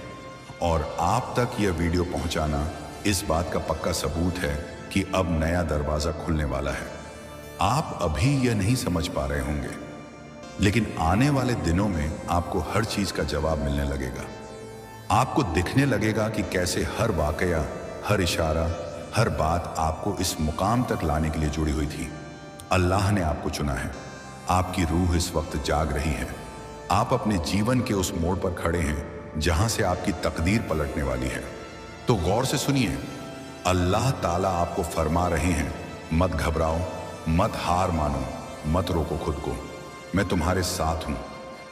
और आप तक यह वीडियो पहुंचाना इस बात का पक्का सबूत है कि अब नया दरवाजा खुलने वाला है। आप अभी यह नहीं समझ पा रहे होंगे, लेकिन आने वाले दिनों में आपको हर चीज का जवाब मिलने लगेगा। आपको दिखने लगेगा कि कैसे हर वाकया, हर इशारा, हर बात आपको इस मुकाम तक लाने के लिए जुड़ी हुई थी। अल्लाह ने आपको चुना है। आपकी रूह इस वक्त जाग रही है। आप अपने जीवन के उस मोड़ पर खड़े हैं जहां से आपकी तकदीर पलटने वाली है। तो गौर से सुनिए, अल्लाह ताला आपको फरमा रहे हैं, मत घबराओ, मत हार मानो, मत रोको खुद को। मैं तुम्हारे साथ हूं,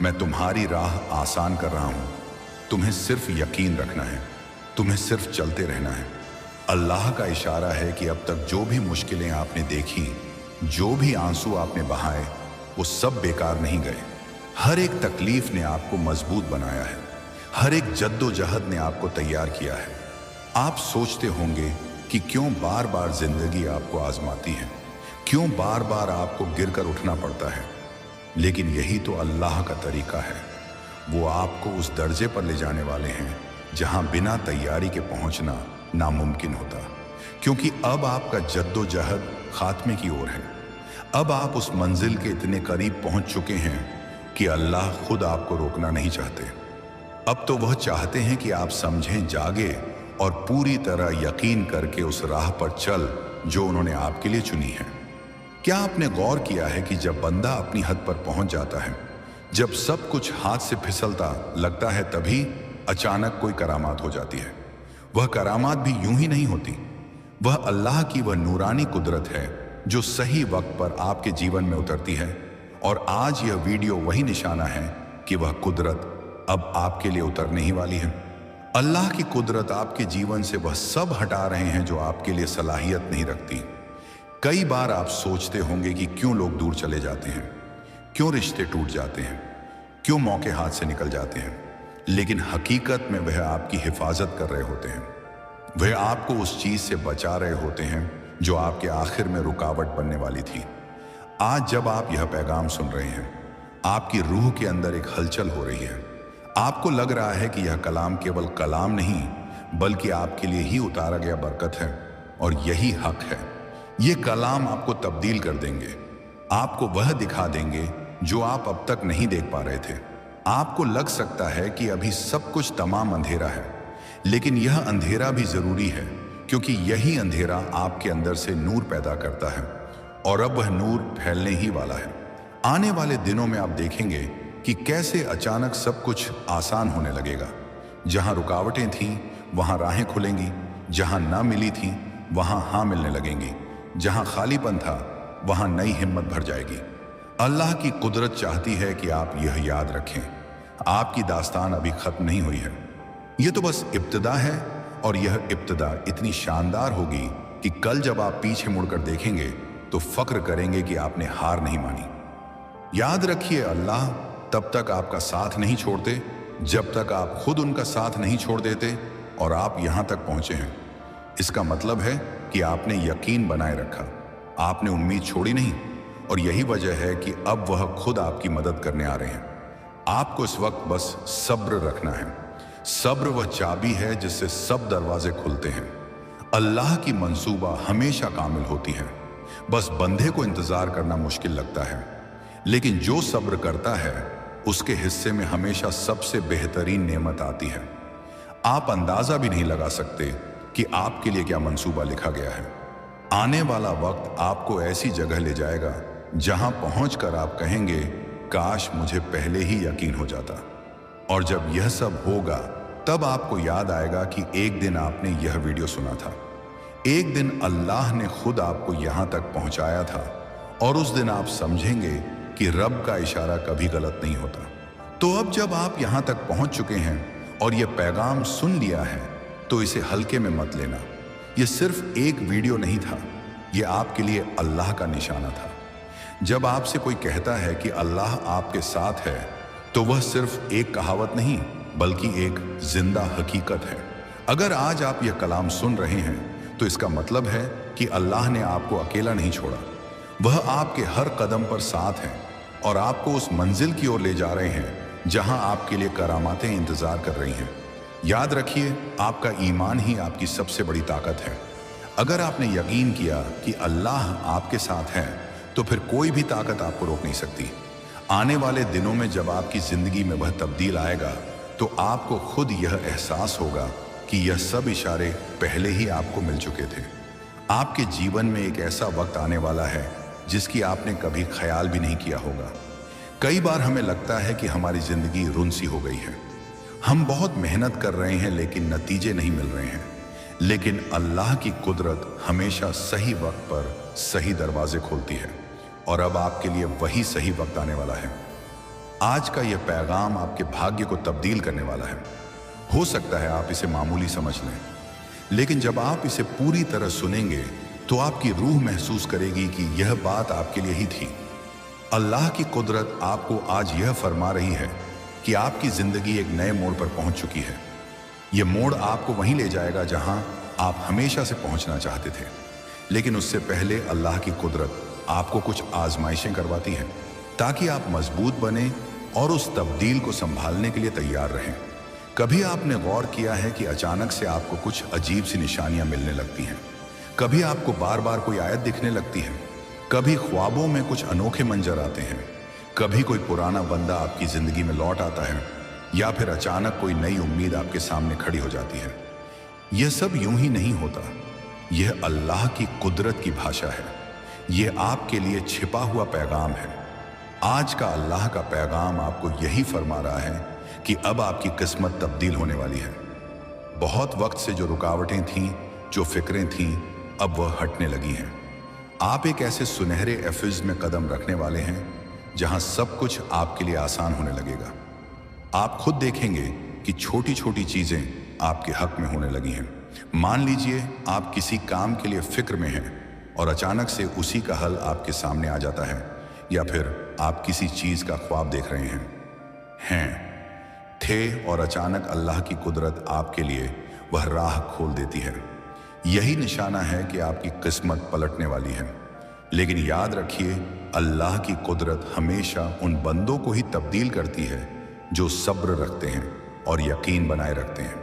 मैं तुम्हारी राह आसान कर रहा हूं। तुम्हें सिर्फ यकीन रखना है। तुम्हें सिर्फ चलते रहना है। अल्लाह का इशारा है कि अब तक जो भी मुश्किलें आपने देखी, जो भी आंसू आपने बहाए, वो सब बेकार नहीं गए। हर एक तकलीफ ने आपको मजबूत बनाया है, हर एक जद्दोजहद ने आपको तैयार किया है। आप सोचते होंगे कि क्यों बार बार जिंदगी आपको आजमाती है, क्यों बार बार आपको गिरकर उठना पड़ता है। लेकिन यही तो अल्लाह का तरीका है। वो आपको उस दर्जे पर ले जाने वाले हैं जहां बिना तैयारी के पहुंचना नामुमकिन होता, क्योंकि अब आपका जद्दोजहद खात्मे की ओर है। अब आप उस मंजिल के इतने करीब पहुंच चुके हैं कि अल्लाह खुद आपको रोकना नहीं चाहते। अब तो वह चाहते हैं कि आप समझें, जागे और पूरी तरह यकीन करके उस राह पर चल जो उन्होंने आपके लिए चुनी है। क्या आपने गौर किया है कि जब बंदा अपनी हद पर पहुंच जाता है, जब सब कुछ हाथ से फिसलता लगता है, तभी अचानक कोई करामात हो जाती है। वह करामात भी यूं ही नहीं होती, वह अल्लाह की वह नूरानी कुदरत है जो सही वक्त पर आपके जीवन में उतरती है। और आज यह वीडियो वही निशाना है कि वह कुदरत अब आपके लिए उतरने ही वाली है। अल्लाह की कुदरत आपके जीवन से वह सब हटा रहे हैं जो आपके लिए सलाहियत नहीं रखती। कई बार आप सोचते होंगे कि क्यों लोग दूर चले जाते हैं, क्यों रिश्ते टूट जाते हैं, क्यों मौके हाथ से निकल जाते हैं। लेकिन हकीकत में वह आपकी हिफाजत कर रहे होते हैं, वह आपको उस चीज से बचा रहे होते हैं जो आपके आखिर में रुकावट बनने वाली थी। आज जब आप यह पैगाम सुन रहे हैं, आपकी रूह के अंदर एक हलचल हो रही है। आपको लग रहा है कि यह कलाम केवल कलाम नहीं, बल्कि आपके लिए ही उतारा गया बरकत है, और यही हक है। ये कलाम आपको तब्दील कर देंगे, आपको वह दिखा देंगे जो आप अब तक नहीं देख पा रहे थे। आपको लग सकता है कि अभी सब कुछ तमाम अंधेरा है, लेकिन यह अंधेरा भी जरूरी है, क्योंकि यही अंधेरा आपके अंदर से नूर पैदा करता है, और अब वह नूर फैलने ही वाला है। आने वाले दिनों में आप देखेंगे कि कैसे अचानक सब कुछ आसान होने लगेगा। जहां रुकावटें थीं वहां राहें खुलेंगी, जहां ना मिली थीं वहां हाँ मिलने लगेंगी, जहां खालीपन था वहां नई हिम्मत भर जाएगी। अल्लाह की कुदरत चाहती है कि आप यह याद रखें, आपकी दास्तान अभी खत्म नहीं हुई है। यह तो बस इब्तिदा है, और यह इब्तिदा इतनी शानदार होगी कि कल जब आप पीछे मुड़कर देखेंगे तो फक्र करेंगे कि आपने हार नहीं मानी। याद रखिए, अल्लाह तब तक आपका साथ नहीं छोड़ते जब तक आप खुद उनका साथ नहीं छोड़ देते, और आप यहां तक पहुंचे हैं। इसका मतलब है कि आपने यकीन बनाए रखा, आपने उम्मीद छोड़ी नहीं, और यही वजह है कि अब वह खुद आपकी मदद करने आ रहे हैं। आपको इस वक्त बस सब्र रखना है। सब्र वह चाबी है जिससे सब दरवाजे खुलते हैं। अल्लाह की मंसूबा हमेशा कामिल होती है, बस बंदे को इंतजार करना मुश्किल लगता है। लेकिन जो सब्र करता है उसके हिस्से में हमेशा सबसे बेहतरीन नेमत आती है। आप अंदाजा भी नहीं लगा सकते कि आपके लिए क्या मंसूबा लिखा गया है। आने वाला वक्त आपको ऐसी जगह ले जाएगा जहां पहुंचकर आप कहेंगे, काश मुझे पहले ही यकीन हो जाता। और जब यह सब होगा तब आपको याद आएगा कि एक दिन आपने यह वीडियो सुना था, एक दिन अल्लाह ने खुद आपको यहां तक पहुंचाया था, और उस दिन आप समझेंगे कि रब का इशारा कभी गलत नहीं होता। तो अब जब आप यहां तक पहुंच चुके हैं और यह पैगाम सुन लिया है, तो इसे हल्के में मत लेना। यह सिर्फ एक वीडियो नहीं था, यह आपके लिए अल्लाह का निशाना था। जब आपसे कोई कहता है कि अल्लाह आपके साथ है, तो वह सिर्फ एक कहावत नहीं, बल्कि एक जिंदा हकीकत है। अगर आज आप यह कलाम सुन रहे हैं तो इसका मतलब है कि अल्लाह ने आपको अकेला नहीं छोड़ा, वह आपके हर कदम पर साथ हैं और आपको उस मंजिल की ओर ले जा रहे हैं जहां आपके लिए करामातें इंतजार कर रही हैं। याद रखिए, आपका ईमान ही आपकी सबसे बड़ी ताकत है। अगर आपने यकीन किया कि अल्लाह आपके साथ है, तो फिर कोई भी ताकत आपको रोक नहीं सकती। आने वाले दिनों में जब आपकी जिंदगी में वह तब्दील आएगा, तो आपको खुद यह एहसास होगा कि यह सब इशारे पहले ही आपको मिल चुके थे। आपके जीवन में एक ऐसा वक्त आने वाला है जिसकी आपने कभी ख्याल भी नहीं किया होगा। कई बार हमें लगता है कि हमारी जिंदगी रुनसी हो गई है, हम बहुत मेहनत कर रहे हैं लेकिन नतीजे नहीं मिल रहे हैं। लेकिन अल्लाह की कुदरत हमेशा सही वक्त पर सही दरवाजे खोलती है, और अब आपके लिए वही सही वक्त आने वाला है। आज का यह पैगाम आपके भाग्य को तब्दील करने वाला है। हो सकता है आप इसे मामूली समझ लें, लेकिन जब आप इसे पूरी तरह सुनेंगे तो आपकी रूह महसूस करेगी कि यह बात आपके लिए ही थी। अल्लाह की कुदरत आपको आज यह फरमा रही है कि आपकी जिंदगी एक नए मोड़ पर पहुंच चुकी है। यह मोड़ आपको वहीं ले जाएगा जहां आप हमेशा से पहुंचना चाहते थे, लेकिन उससे पहले अल्लाह की कुदरत आपको कुछ आजमाइशें करवाती है ताकि आप मजबूत बने और उस तब्दील को संभालने के लिए तैयार रहें। कभी आपने गौर किया है कि अचानक से आपको कुछ अजीब सी निशानियां मिलने लगती हैं, कभी आपको बार बार कोई आयत दिखने लगती है, कभी ख्वाबों में कुछ अनोखे मंजर आते हैं, कभी कोई पुराना बंदा आपकी जिंदगी में लौट आता है, या फिर अचानक कोई नई उम्मीद आपके सामने खड़ी हो जाती है। यह सब यूं ही नहीं होता, यह अल्लाह की कुदरत की भाषा है। यह आपके लिए छिपा हुआ पैगाम है। आज का अल्लाह का पैगाम आपको यही फरमा रहा है कि अब आपकी किस्मत तब्दील होने वाली है। बहुत वक्त से जो रुकावटें थीं, जो फिक्रें थीं, अब वह हटने लगी हैं। आप एक ऐसे सुनहरे एफिज में कदम रखने वाले हैं जहां सब कुछ आपके लिए आसान होने लगेगा। आप खुद देखेंगे कि छोटी छोटी चीजें आपके हक में होने लगी हैं। मान लीजिए आप किसी काम के लिए फिक्र में हैं और अचानक से उसी का हल आपके सामने आ जाता है, या फिर आप किसी चीज का ख्वाब देख रहे थे और अचानक अल्लाह की कुदरत आपके लिए वह राह खोल देती है। यही निशाना है कि आपकी किस्मत पलटने वाली है। लेकिन याद रखिए, अल्लाह की कुदरत हमेशा उन बंदों को ही तब्दील करती है जो सब्र रखते हैं और यकीन बनाए रखते हैं।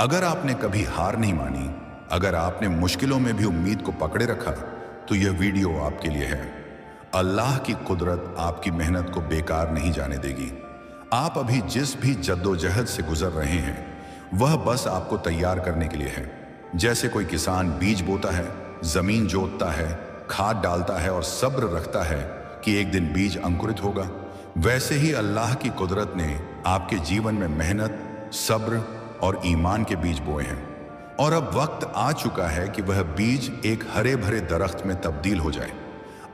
अगर आपने कभी हार नहीं मानी, अगर आपने मुश्किलों में भी उम्मीद को पकड़े रखा, तो यह वीडियो आपके लिए है। अल्लाह की कुदरत आपकी मेहनत को बेकार नहीं जाने देगी। आप अभी जिस भी जद्दोजहद से गुजर रहे हैं, वह बस आपको तैयार करने के लिए है। जैसे कोई किसान बीज बोता है, जमीन जोतता है, खाद डालता है और सब्र रखता है कि एक दिन बीज अंकुरित होगा, वैसे ही अल्लाह की कुदरत ने आपके जीवन में मेहनत, सब्र और ईमान के बीज बोए हैं। और अब वक्त आ चुका है कि वह बीज एक हरे भरे दरख्त में तब्दील हो जाए।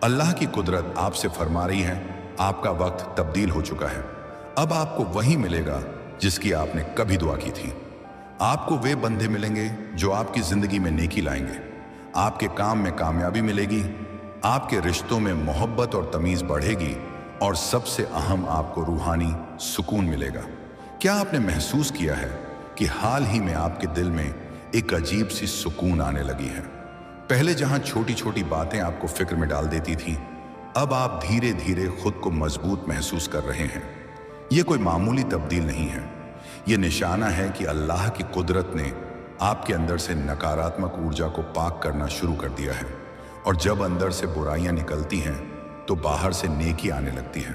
अल्लाह की कुदरत आपसे फरमा रही है, आपका वक्त तब्दील हो चुका है। अब आपको वही मिलेगा जिसकी आपने कभी दुआ की थी। आपको वे बंदे मिलेंगे जो आपकी जिंदगी में नेकी लाएंगे, आपके काम में कामयाबी मिलेगी, आपके रिश्तों में मोहब्बत और तमीज बढ़ेगी, और सबसे अहम आपको रूहानी सुकून मिलेगा। क्या आपने महसूस किया है कि हाल ही में आपके दिल में एक अजीब सी सुकून आने लगी है? पहले जहां छोटी छोटी बातें आपको फिक्र में डाल देती थीं, अब आप धीरे धीरे खुद को मजबूत महसूस कर रहे हैं। यह कोई मामूली तब्दील नहीं है, यह निशाना है कि अल्लाह की कुदरत ने आपके अंदर से नकारात्मक ऊर्जा को पाक करना शुरू कर दिया है। और जब अंदर से बुराइयां निकलती हैं तो बाहर से नेकी आने लगती है।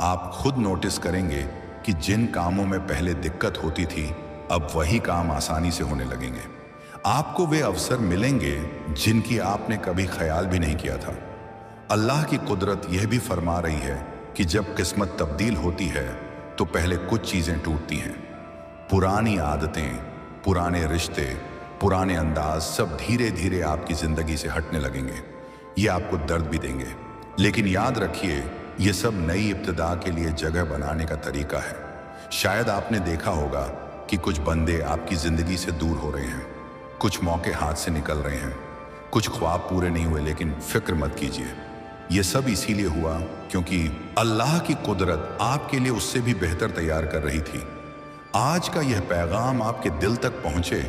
आप खुद नोटिस करेंगे कि जिन कामों में पहले दिक्कत होती थी, अब वही काम आसानी से होने लगेंगे। आपको वे अवसर मिलेंगे जिनकी आपने कभी ख्याल भी नहीं किया था। अल्लाह की कुदरत यह भी फरमा रही है कि जब किस्मत तब्दील होती है तो पहले कुछ चीजें टूटती हैं। पुरानी आदतें, पुराने रिश्ते, पुराने अंदाज सब धीरे धीरे आपकी जिंदगी से हटने लगेंगे। ये आपको दर्द भी देंगे, लेकिन याद रखिए, ये सब नई इब्तिदा के लिए जगह बनाने का तरीका है। शायद आपने देखा होगा कि कुछ बंदे आपकी जिंदगी से दूर हो रहे हैं, कुछ मौके हाथ से निकल रहे हैं, कुछ ख्वाब पूरे नहीं हुए, लेकिन फिक्र मत कीजिए। ये सब इसीलिए हुआ क्योंकि अल्लाह की कुदरत आपके लिए उससे भी बेहतर तैयार कर रही थी। आज का यह पैगाम आपके दिल तक पहुंचे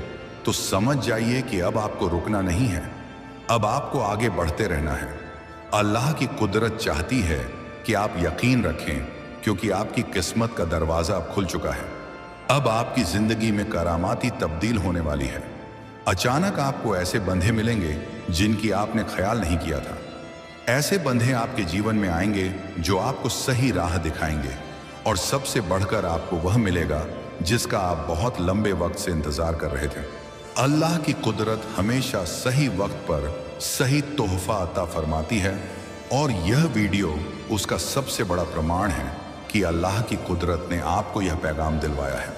तो समझ जाइए कि अब आपको रुकना नहीं है, अब आपको आगे बढ़ते रहना है। अल्लाह की कुदरत चाहती है कि आप यकीन रखें, क्योंकि आपकी किस्मत का दरवाजा अब खुल चुका है। अब आपकी जिंदगी में करामाती तब्दील होने वाली है। अचानक आपको ऐसे बंधे मिलेंगे जिनकी आपने ख्याल नहीं किया था। ऐसे बंधे आपके जीवन में आएंगे जो आपको सही राह दिखाएंगे, और सबसे बढ़कर आपको वह मिलेगा जिसका आप बहुत लंबे वक्त से इंतजार कर रहे थे। अल्लाह की कुदरत हमेशा सही वक्त पर सही तोहफा अता फरमाती है, और यह वीडियो उसका सबसे बड़ा प्रमाण है कि अल्लाह की कुदरत ने आपको यह पैगाम दिलवाया है।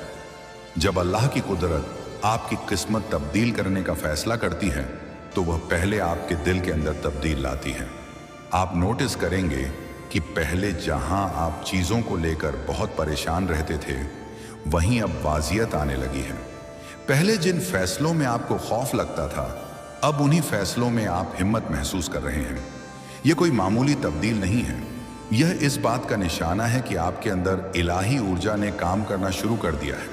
जब अल्लाह की कुदरत आपकी किस्मत तब्दील करने का फैसला करती है तो वह पहले आपके दिल के अंदर तब्दील लाती है। आप नोटिस करेंगे कि पहले जहां आप चीज़ों को लेकर बहुत परेशान रहते थे, वहीं अब वाजियत आने लगी है। पहले जिन फैसलों में आपको खौफ लगता था, अब उन्हीं फैसलों में आप हिम्मत महसूस कर रहे हैं। यह कोई मामूली तब्दील नहीं है, यह इस बात का निशाना है कि आपके अंदर इलाही ऊर्जा ने काम करना शुरू कर दिया है।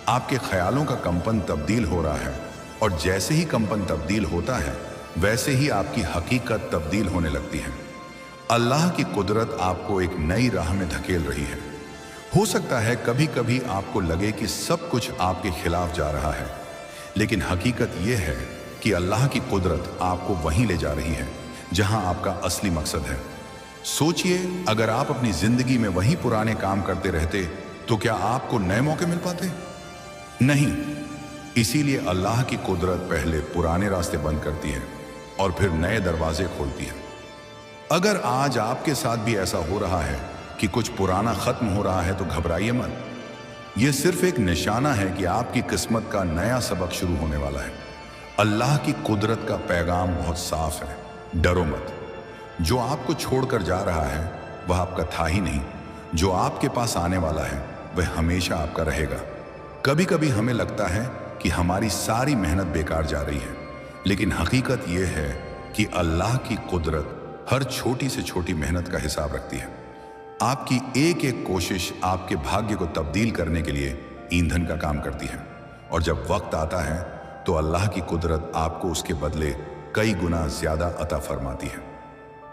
आपके ख्यालों का कंपन तब्दील हो रहा है, और जैसे ही कंपन तब्दील होता है वैसे ही आपकी हकीकत तब्दील होने लगती है। अल्लाह की कुदरत आपको एक नई राह में धकेल रही है। हो सकता है कभी कभी आपको लगे कि सब कुछ आपके खिलाफ जा रहा है, लेकिन हकीकत यह है कि अल्लाह की कुदरत आपको वहीं ले जा रही है जहां आपका असली मकसद है। सोचिए, अगर आप अपनी जिंदगी में वही पुराने काम करते रहते तो क्या आपको नए मौके मिल पाते? नहीं। इसीलिए अल्लाह की कुदरत पहले पुराने रास्ते बंद करती है और फिर नए दरवाजे खोलती है। अगर आज आपके साथ भी ऐसा हो रहा है कि कुछ पुराना खत्म हो रहा है तो घबराइए मत। यह सिर्फ एक निशाना है कि आपकी किस्मत का नया सबक शुरू होने वाला है। अल्लाह की कुदरत का पैगाम बहुत साफ है, डरो मत। जो आपको छोड़कर जा रहा है वह आपका था ही नहीं। जो आपके पास आने वाला है वह हमेशा आपका रहेगा। कभी कभी हमें लगता है कि हमारी सारी मेहनत बेकार जा रही है, लेकिन हकीकत यह है कि अल्लाह की कुदरत हर छोटी से छोटी मेहनत का हिसाब रखती है। आपकी एक एक कोशिश आपके भाग्य को तब्दील करने के लिए ईंधन का काम करती है, और जब वक्त आता है तो अल्लाह की कुदरत आपको उसके बदले कई गुना ज्यादा अता फरमाती है।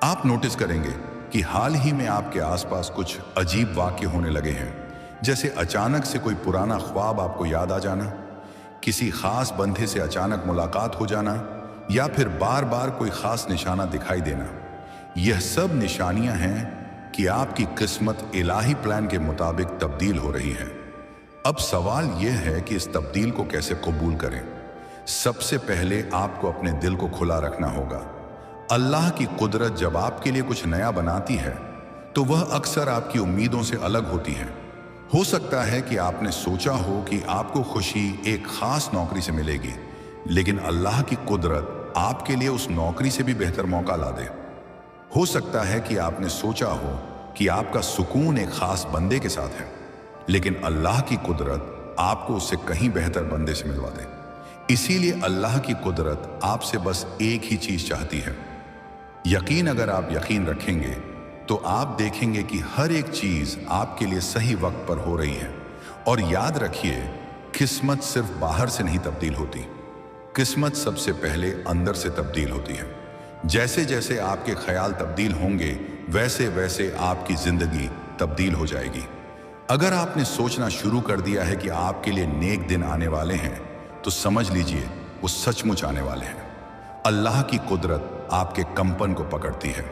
आप नोटिस करेंगे कि हाल ही में आपके आसपास कुछ अजीब वाक्य होने लगे हैं, जैसे अचानक से कोई पुराना ख्वाब आपको याद आ जाना, किसी खास बंदे से अचानक मुलाकात हो जाना, या फिर बार बार कोई खास निशाना दिखाई देना। यह सब निशानियां हैं कि आपकी किस्मत इलाही प्लान के मुताबिक तब्दील हो रही है। अब सवाल यह है कि इस तब्दील को कैसे कबूल करें। सबसे पहले आपको अपने दिल को खुला रखना होगा। अल्लाह की कुदरत जब आपके लिए कुछ नया बनाती है तो वह अक्सर आपकी उम्मीदों से अलग होती है। हो सकता है कि आपने सोचा हो कि आपको खुशी एक खास नौकरी से मिलेगी, लेकिन अल्लाह की कुदरत आपके लिए उस नौकरी से भी बेहतर मौका ला दे। हो सकता है कि आपने सोचा हो कि आपका सुकून एक खास बंदे के साथ है, लेकिन अल्लाह की कुदरत आपको उससे कहीं बेहतर बंदे से मिलवा दे। इसीलिए अल्लाह की कुदरत आपसे बस एक ही चीज चाहती है, यकीन। अगर आप यकीन रखेंगे तो आप देखेंगे कि हर एक चीज आपके लिए सही वक्त पर हो रही है। और याद रखिए, किस्मत सिर्फ बाहर से नहीं तब्दील होती, किस्मत सबसे पहले अंदर से तब्दील होती है। जैसे जैसे आपके ख्याल तब्दील होंगे वैसे वैसे आपकी जिंदगी तब्दील हो जाएगी। अगर आपने सोचना शुरू कर दिया है कि आपके लिए नेक दिन आने वाले हैं, तो समझ लीजिए वो सचमुच आने वाले हैं। अल्लाह की कुदरत आपके कंपन को पकड़ती है।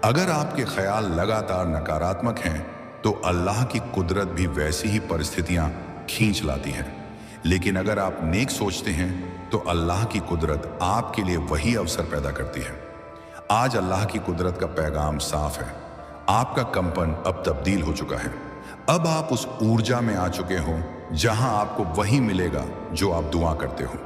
अगर आपके ख्याल लगातार नकारात्मक हैं तो अल्लाह की कुदरत भी वैसी ही परिस्थितियां खींच लाती है। लेकिन अगर आप नेक सोचते हैं तो अल्लाह की कुदरत आपके लिए वही अवसर पैदा करती है। आज अल्लाह की कुदरत का पैगाम साफ है। आपका कंपन अब तब्दील हो चुका है। अब आप उस ऊर्जा में आ चुके हो जहां आपको वही मिलेगा जो आप दुआ करते हो।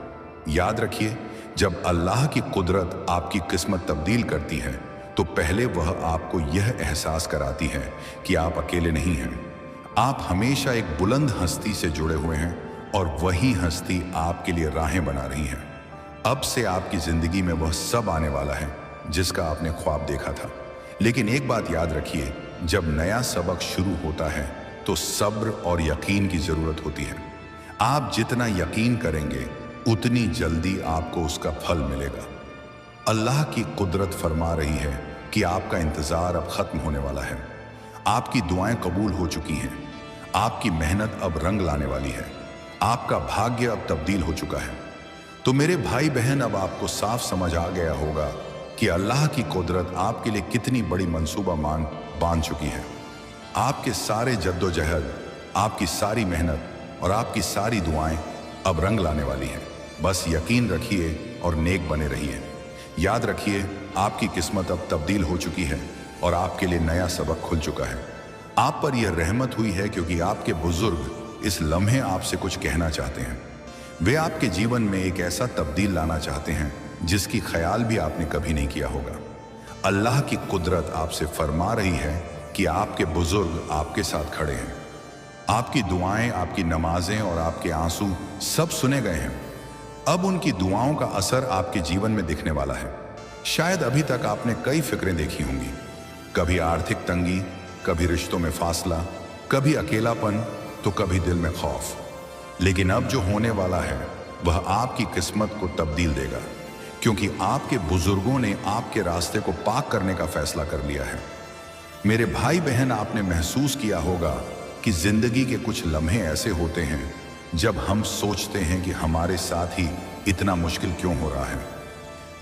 याद रखिए, जब अल्लाह की कुदरत आपकी किस्मत तब्दील करती है तो पहले वह आपको यह एहसास कराती है कि आप अकेले नहीं हैं। आप हमेशा एक बुलंद हस्ती से जुड़े हुए हैं और वही हस्ती आपके लिए राहें बना रही है। अब से आपकी जिंदगी में वह सब आने वाला है जिसका आपने ख्वाब देखा था। लेकिन एक बात याद रखिए, जब नया सबक शुरू होता है तो सब्र और यकीन की जरूरत होती है। आप जितना यकीन करेंगे उतनी जल्दी आपको उसका फल मिलेगा। अल्लाह की कुदरत फरमा रही है कि आपका इंतजार अब खत्म होने वाला है। आपकी दुआएं कबूल हो चुकी हैं। आपकी मेहनत अब रंग लाने वाली है। आपका भाग्य अब तब्दील हो चुका है। तो मेरे भाई बहन, अब आपको साफ समझ आ गया होगा कि अल्लाह की कुदरत आपके लिए कितनी बड़ी मंसूबा मान बांध चुकी है। आपके सारे जद्दोजहद, आपकी सारी मेहनत और आपकी सारी दुआएं अब रंग लाने वाली हैं। बस यकीन रखिए और नेक बने रहिए। याद रखिए, आपकी किस्मत अब तब्दील हो चुकी है और आपके लिए नया सबक खुल चुका है। आप पर यह रहमत हुई है क्योंकि आपके बुजुर्ग इस लम्हे आपसे कुछ कहना चाहते हैं। वे आपके जीवन में एक ऐसा तब्दील लाना चाहते हैं जिसकी ख्याल भी आपने कभी नहीं किया होगा। अल्लाह की कुदरत आपसे फरमा रही है कि आपके बुजुर्ग आपके साथ खड़े हैं। आपकी दुआएं, आपकी नमाजें और आपके आंसू सब सुने गए हैं। अब उनकी दुआओं का असर आपके जीवन में दिखने वाला है। शायद अभी तक आपने कई फिक्रें देखी होंगी, कभी आर्थिक तंगी, कभी रिश्तों में फासला, कभी अकेलापन, तो कभी दिल में खौफ। लेकिन अब जो होने वाला है वह आपकी किस्मत को तब्दील देगा, क्योंकि आपके बुजुर्गों ने आपके रास्ते को पाक करने का फैसला कर लिया है। मेरे भाई बहन, आपने महसूस किया होगा कि जिंदगी के कुछ लम्हे ऐसे होते हैं जब हम सोचते हैं कि हमारे साथ ही इतना मुश्किल क्यों हो रहा है।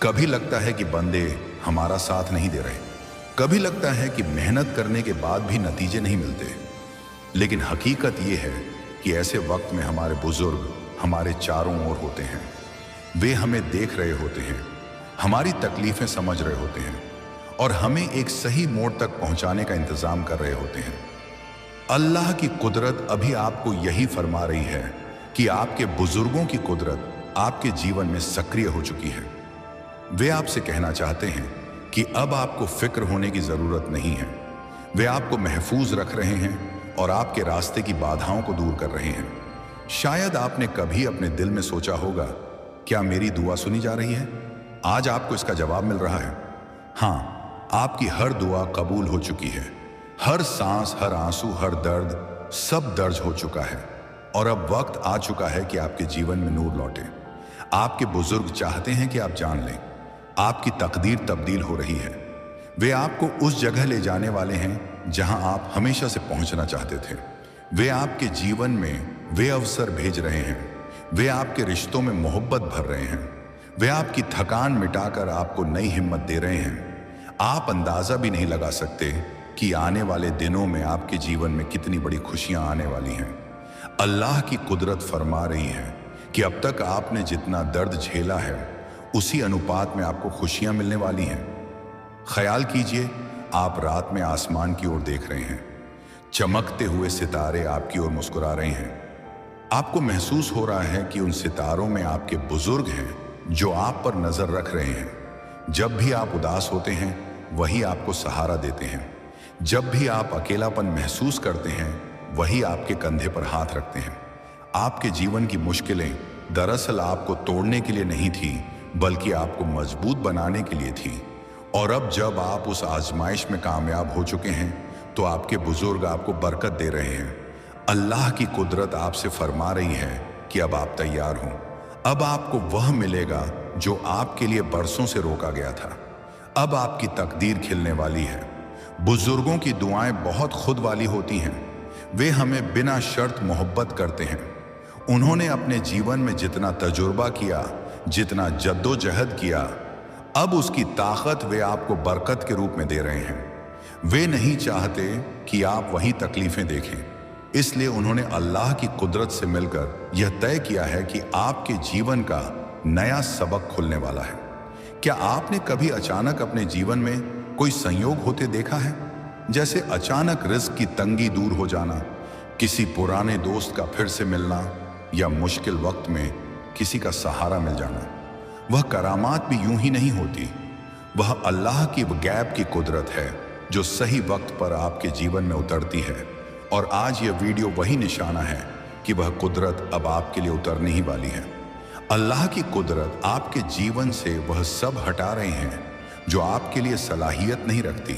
कभी लगता है कि बंदे हमारा साथ नहीं दे रहे, कभी लगता है कि मेहनत करने के बाद भी नतीजे नहीं मिलते। लेकिन हकीकत यह है कि ऐसे वक्त में हमारे बुजुर्ग हमारे चारों ओर होते हैं। वे हमें देख रहे होते हैं, हमारी तकलीफें समझ रहे होते हैं और हमें एक सही मोड़ तक पहुंचाने का इंतजाम कर रहे होते हैं। अल्लाह की कुदरत अभी आपको यही फरमा रही है कि आपके बुजुर्गों की कुदरत आपके जीवन में सक्रिय हो चुकी है। वे आपसे कहना चाहते हैं कि अब आपको फिक्र होने की जरूरत नहीं है। वे आपको महफूज रख रहे हैं और आपके रास्ते की बाधाओं को दूर कर रहे हैं। शायद आपने कभी अपने दिल में सोचा होगा, क्या मेरी दुआ सुनी जा रही है? आज आपको इसका जवाब मिल रहा है। हाँ, आपकी हर दुआ कबूल हो चुकी है। हर सांस, हर आंसू, हर दर्द, सब दर्ज हो चुका है और अब वक्त आ चुका है कि आपके जीवन में नूर लौटे। आपके बुजुर्ग चाहते हैं कि आप जान लें, आपकी तकदीर तब्दील हो रही है। वे आपको उस जगह ले जाने वाले हैं जहां आप हमेशा से पहुंचना चाहते थे। वे आपके जीवन में वे अवसर भेज रहे हैं, वे आपके रिश्तों में मोहब्बत भर रहे हैं, वे आपकी थकान मिटाकर आपको नई हिम्मत दे रहे हैं। आप अंदाजा भी नहीं लगा सकते कि आने वाले दिनों में आपके जीवन में कितनी बड़ी खुशियां आने वाली हैं। अल्लाह की कुदरत फरमा रही है कि अब तक आपने जितना दर्द झेला है उसी अनुपात में आपको खुशियां मिलने वाली हैं। ख्याल कीजिए, आप रात में आसमान की ओर देख रहे हैं, चमकते हुए सितारे आपकी ओर मुस्कुरा रहे हैं। आपको महसूस हो रहा है कि उन सितारों में आपके बुजुर्ग हैं जो आप पर नजर रख रहे हैं। जब भी आप उदास होते हैं वही आपको सहारा देते हैं। जब भी आप अकेलापन महसूस करते हैं वही आपके कंधे पर हाथ रखते हैं। आपके जीवन की मुश्किलें दरअसल आपको तोड़ने के लिए नहीं थी, बल्कि आपको मजबूत बनाने के लिए थी। और अब जब आप उस आजमाइश में कामयाब हो चुके हैं तो आपके बुजुर्ग आपको बरकत दे रहे हैं। अल्लाह की कुदरत आपसे फरमा रही है कि अब आप तैयार हों। अब आपको वह मिलेगा जो आपके लिए बरसों से रोका गया था। अब आपकी तकदीर खिलने वाली है। बुजुर्गों की दुआएं बहुत खुद वाली होती हैं। वे हमें बिना शर्त मोहब्बत करते हैं। उन्होंने अपने जीवन में जितना तजुर्बा किया, जितना जद्दोजहद किया, अब उसकी ताकत वे आपको बरकत के रूप में दे रहे हैं। वे नहीं चाहते कि आप वही तकलीफें देखें, इसलिए उन्होंने अल्लाह की कुदरत से मिलकर यह तय किया है कि आपके जीवन का नया सबक खुलने वाला है। क्या आपने कभी अचानक अपने जीवन में कोई संयोग होते देखा है? जैसे अचानक रिस्क की तंगी दूर हो जाना, किसी पुराने दोस्त का फिर से मिलना या मुश्किल वक्त में किसी का सहारा मिल जाना। वह करामात भी यूं ही नहीं होती, वह अल्लाह की गैब की कुदरत है जो सही वक्त पर आपके जीवन में उतरती है। और आज यह वीडियो वही निशाना है कि वह कुदरत अब आपके लिए उतरने ही वाली है। अल्लाह की कुदरत आपके जीवन से वह सब हटा रहे हैं जो आपके लिए सलाहियत नहीं रखती।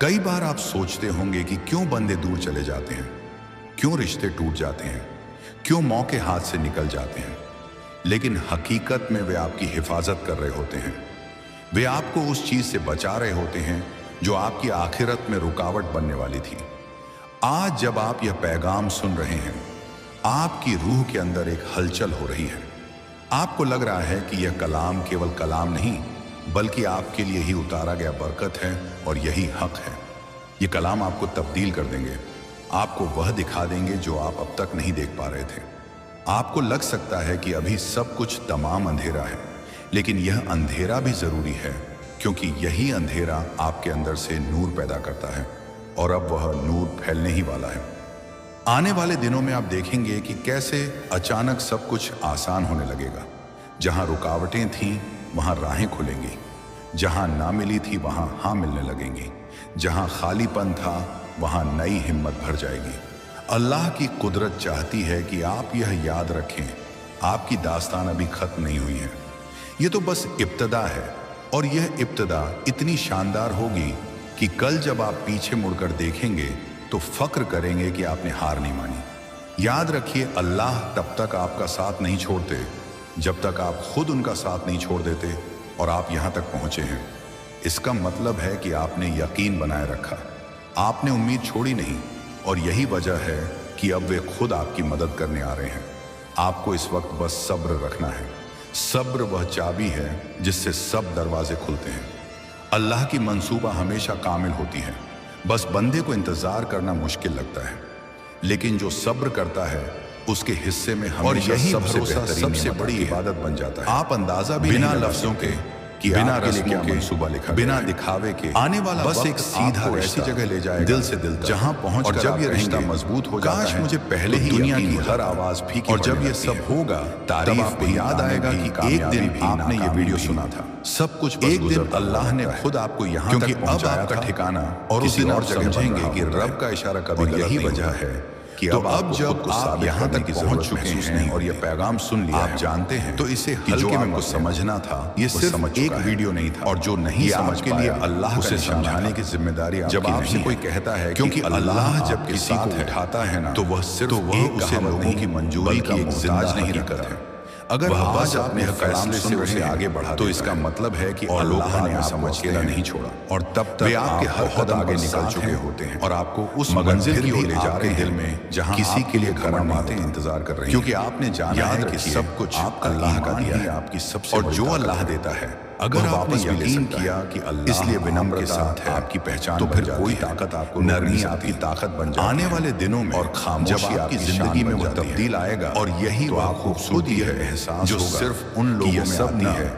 कई बार आप सोचते होंगे कि क्यों बंदे दूर चले जाते हैं, क्यों रिश्ते टूट जाते हैं, क्यों मौके हाथ से निकल जाते हैं। लेकिन हकीकत में वे आपकी हिफाजत कर रहे होते हैं। वे आपको उस चीज से बचा रहे होते हैं जो आपकी आखिरत में रुकावट बनने वाली थी। आज जब आप यह पैगाम सुन रहे हैं, आपकी रूह के अंदर एक हलचल हो रही है। आपको लग रहा है कि यह कलाम केवल कलाम नहीं, बल्कि आपके लिए ही उतारा गया बरकत है और यही हक है। ये कलाम आपको तब्दील कर देंगे, आपको वह दिखा देंगे जो आप अब तक नहीं देख पा रहे थे। आपको लग सकता है कि अभी सब कुछ तमाम अंधेरा है, लेकिन यह अंधेरा भी जरूरी है, क्योंकि यही अंधेरा आपके अंदर से नूर पैदा करता है और अब वह नूर फैलने ही वाला है। आने वाले दिनों में आप देखेंगे कि कैसे अचानक सब कुछ आसान होने लगेगा। जहां रुकावटें थीं वहां राहें खुलेंगी, जहां ना मिली थी वहां हाँ मिलने लगेंगी, जहां खालीपन था वहां नई हिम्मत भर जाएगी। अल्लाह की कुदरत चाहती है कि आप यह याद रखें, आपकी दास्तान अभी खत्म नहीं हुई है। ये तो बस इब्तदा है, और यह इब्तदा इतनी शानदार होगी कि कल जब आप पीछे मुड़कर देखेंगे तो फक्र करेंगे कि आपने हार नहीं मानी। याद रखिए, अल्लाह तब तक आपका साथ नहीं छोड़ते जब तक आप खुद उनका साथ नहीं छोड़ देते, और आप यहाँ तक पहुँचे हैं। इसका मतलब है कि आपने यकीन बनाए रखा, आपने उम्मीद छोड़ी नहीं, और यही वजह है कि अब वे खुद आपकी मदद करने आ रहे हैं। आपको इस वक्त बस सब्र रखना है। सब्र वह चाबी है जिससे सब दरवाजे खुलते हैं। अल्लाह की मंसूबा हमेशा कामिल होती है, बस बंदे को इंतजार करना मुश्किल लगता है। लेकिन जो सब्र करता है उसके हिस्से में हमेशा यही भरोसा सबसे बड़ी इबादत बन जाता है। आप अंदाजा भी बिना लफ्जों के कि बिना रस्मों के मंसूबा लिखा, बिना दिखावे के आने वाला बस एक सीधा ऐसी जगह ले जाएगा दिल से दिल तक, जहां पहुंच और जब ये रिश्ता मजबूत हो जाता है, मुझे पहले ही दुनिया की हर आवाज फीकी, और जब ये सब होगा तारीफ आपको याद आएगा कि एक दिन आपने ये वीडियो सुना था। सब कुछ एक दिन अल्लाह ने खुद आपको यहाँ तक पहुंचाया था ठिकाना, और उस दिन आप समझेंगे कि रब का इशारा कभी यही वजह है कि अब जब आप यहाँ तक पहुँच चुके हैं और ये पैगाम सुन लिया, आप जानते हैं, तो इसे हल्के में कुछ समझना था। ये सिर्फ एक वीडियो नहीं था, और जो नहीं समझ के लिए अल्लाह उसे समझाने की जिम्मेदारी जब आपसे कोई कहता है, क्योंकि अल्लाह जब किसी को उठाता है ना, तो वह सिर्फ उसे लोगों की मंजूरी की एक जिंदा नहीं करता है। अगर आज आपने फैसले से उसे आगे बढ़ा तो इसका मतलब है कि अल्लाह ने आपको अकेला नहीं छोड़ा, और तब तक वे आपके हर कदम आगे निकल चुके होते हैं, और आपको उस मंजिल की ओर ले जा रहे हैं दिल में जहां किसी के लिए घमंड इंतजार कर रहे हैं, क्योंकि आपने जाना है कि सब कुछ अल्लाह का दिया है, आपकी सबसे, और जो अल्लाह देता है, अगर आपने यकीन किया कि अल्लाह इसलिए विनम्र के साथ है आपकी पहचान, तो फिर कोई ताकत आपको नरमी आपकी ताकत बन जाए। आने वाले दिनों में और खामोशी आपकी जिंदगी में वो तब्दील आएगा, और यही वह खूबसूरती है एहसास जो सिर्फ उन लोगों में आती है